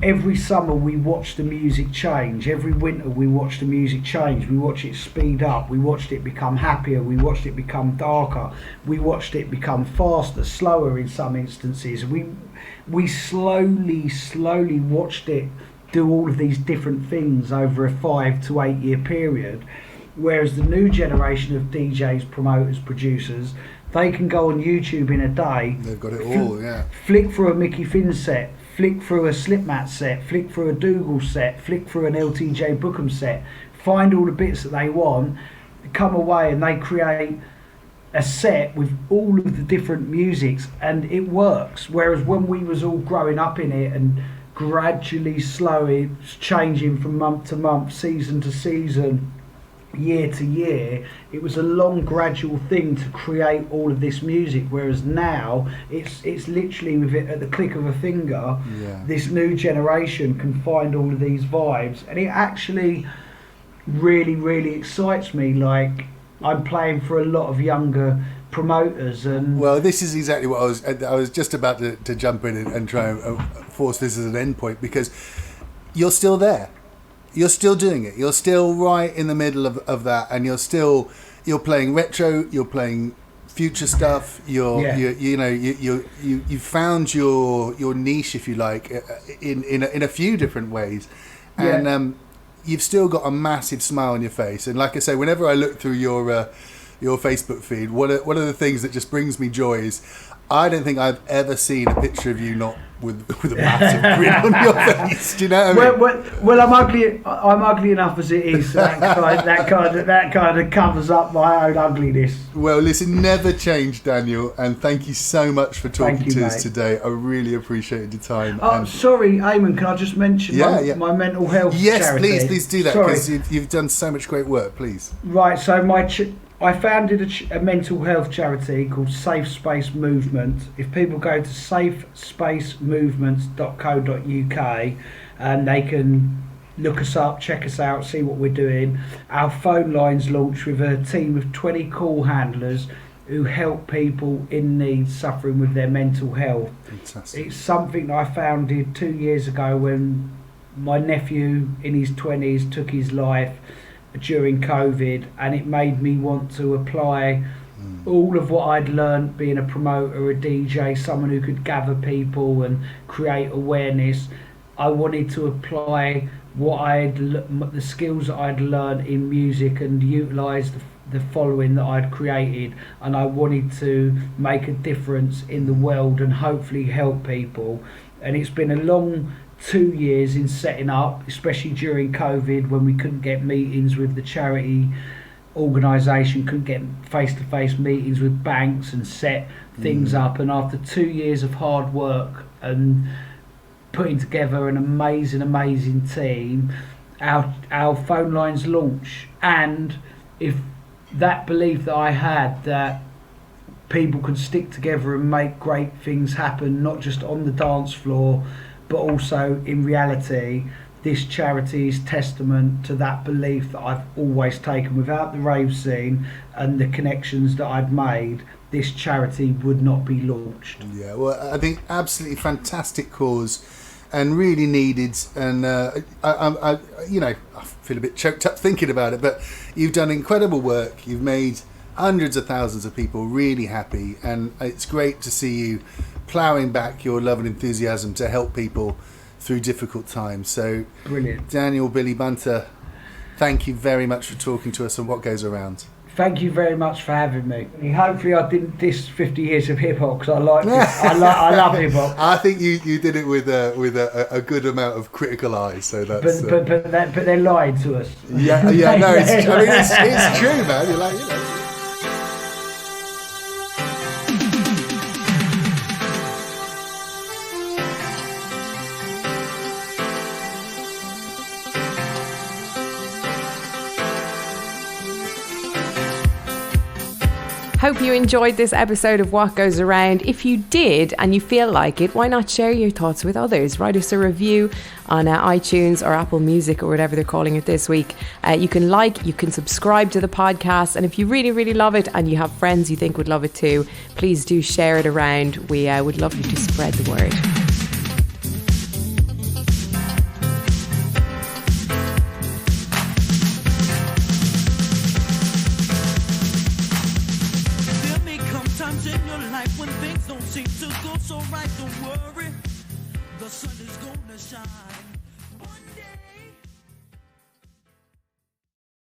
every summer we watch the music change. Every winter we watch the music change. We watch it speed up. We watched it become happier. We watched it become darker. We watched it become faster, slower in some instances. We slowly watched it do all of these different things over a 5 to 8 year period. Whereas the new generation of DJs, promoters, producers, they can go on YouTube in a day. They've got it all, Flick through a Mickey Finn set, flick through a Slipmat set, flick through a Dougal set, flick through an LTJ Bookham set, find all the bits that they want, come away, and they create a set with all of the different musics, and it works. Whereas when we was all growing up in it and gradually, slowly changing from month to month, season to season, year to year, it was a long gradual thing to create all of this music. Whereas now it's literally with it at the click of a finger. This new generation can find all of these vibes, and it actually really excites me. Like, I'm playing for a lot of younger promoters, and well, this is exactly what I was just about to jump in and try and force this as an end point, because you're still there. you're still doing it. You're still right in the middle of that, and you're playing retro. You're playing future stuff. You found your niche, if you like, in a few different ways, and you've still got a massive smile on your face. And like I say, whenever I look through your Facebook feed, one of the things that just brings me joy is I don't think I've ever seen a picture of you not with a massive grin on your face. Do you know what I mean? Well, I'm ugly enough as it is. So that kind of covers up my own ugliness. Well, listen, never change, Daniel, and thank you so much for talking to us today. I really appreciated your time. Sorry, Eamon, can I just mention my mental health charity? Please do that, because you've done so much great work. Please. Right, so I founded a mental health charity called Safe Space Movement. If people go to safespacemovement.co.uk, and they can look us up, check us out, see what we're doing. Our phone lines launch with a team of 20 call handlers who help people in need suffering with their mental health. Fantastic. It's something that I founded 2 years ago when my nephew in his 20s took his life during COVID, and it made me want to apply all of what I'd learned being a promoter, a DJ, someone who could gather people and create awareness. I wanted to apply the skills that I'd learned in music and utilise the following that I'd created, and I wanted to make a difference in the world and hopefully help people. And it's been a long 2 years in setting up, especially during COVID when we couldn't get meetings with the charity organisation, couldn't get face-to-face meetings with banks and set things up. And after 2 years of hard work and putting together an amazing team, our phone lines launch. And if that belief that I had that people could stick together and make great things happen, not just on the dance floor but also in reality, this charity is testament to that belief that I've always taken. Without the rave scene and the connections that I'd made, this charity would not be launched. Yeah, well, I think absolutely fantastic cause and really needed. And I feel a bit choked up thinking about it, but you've done incredible work. You've made hundreds of thousands of people really happy, and it's great to see you ploughing back your love and enthusiasm to help people through difficult times. So, brilliant. Daniel Billy Bunter, thank you very much for talking to us on What Goes Around. Thank you very much for having me. Hopefully I didn't diss 50 years of hip hop, because I love hip hop. I think you did it with a good amount of critical eyes. So that's but they're lying to us. Yeah, no, it's true, man. You're like, Hope you enjoyed this episode of What Goes Around. If you did and you feel like it, why not share your thoughts with others? Write us a review on iTunes or Apple Music or whatever they're calling it this week. You can subscribe to the podcast, and if you really, really love it and you have friends you think would love it too, please do share it around. We would love you to spread the word. So right, don't worry, the sun is gonna shine one day.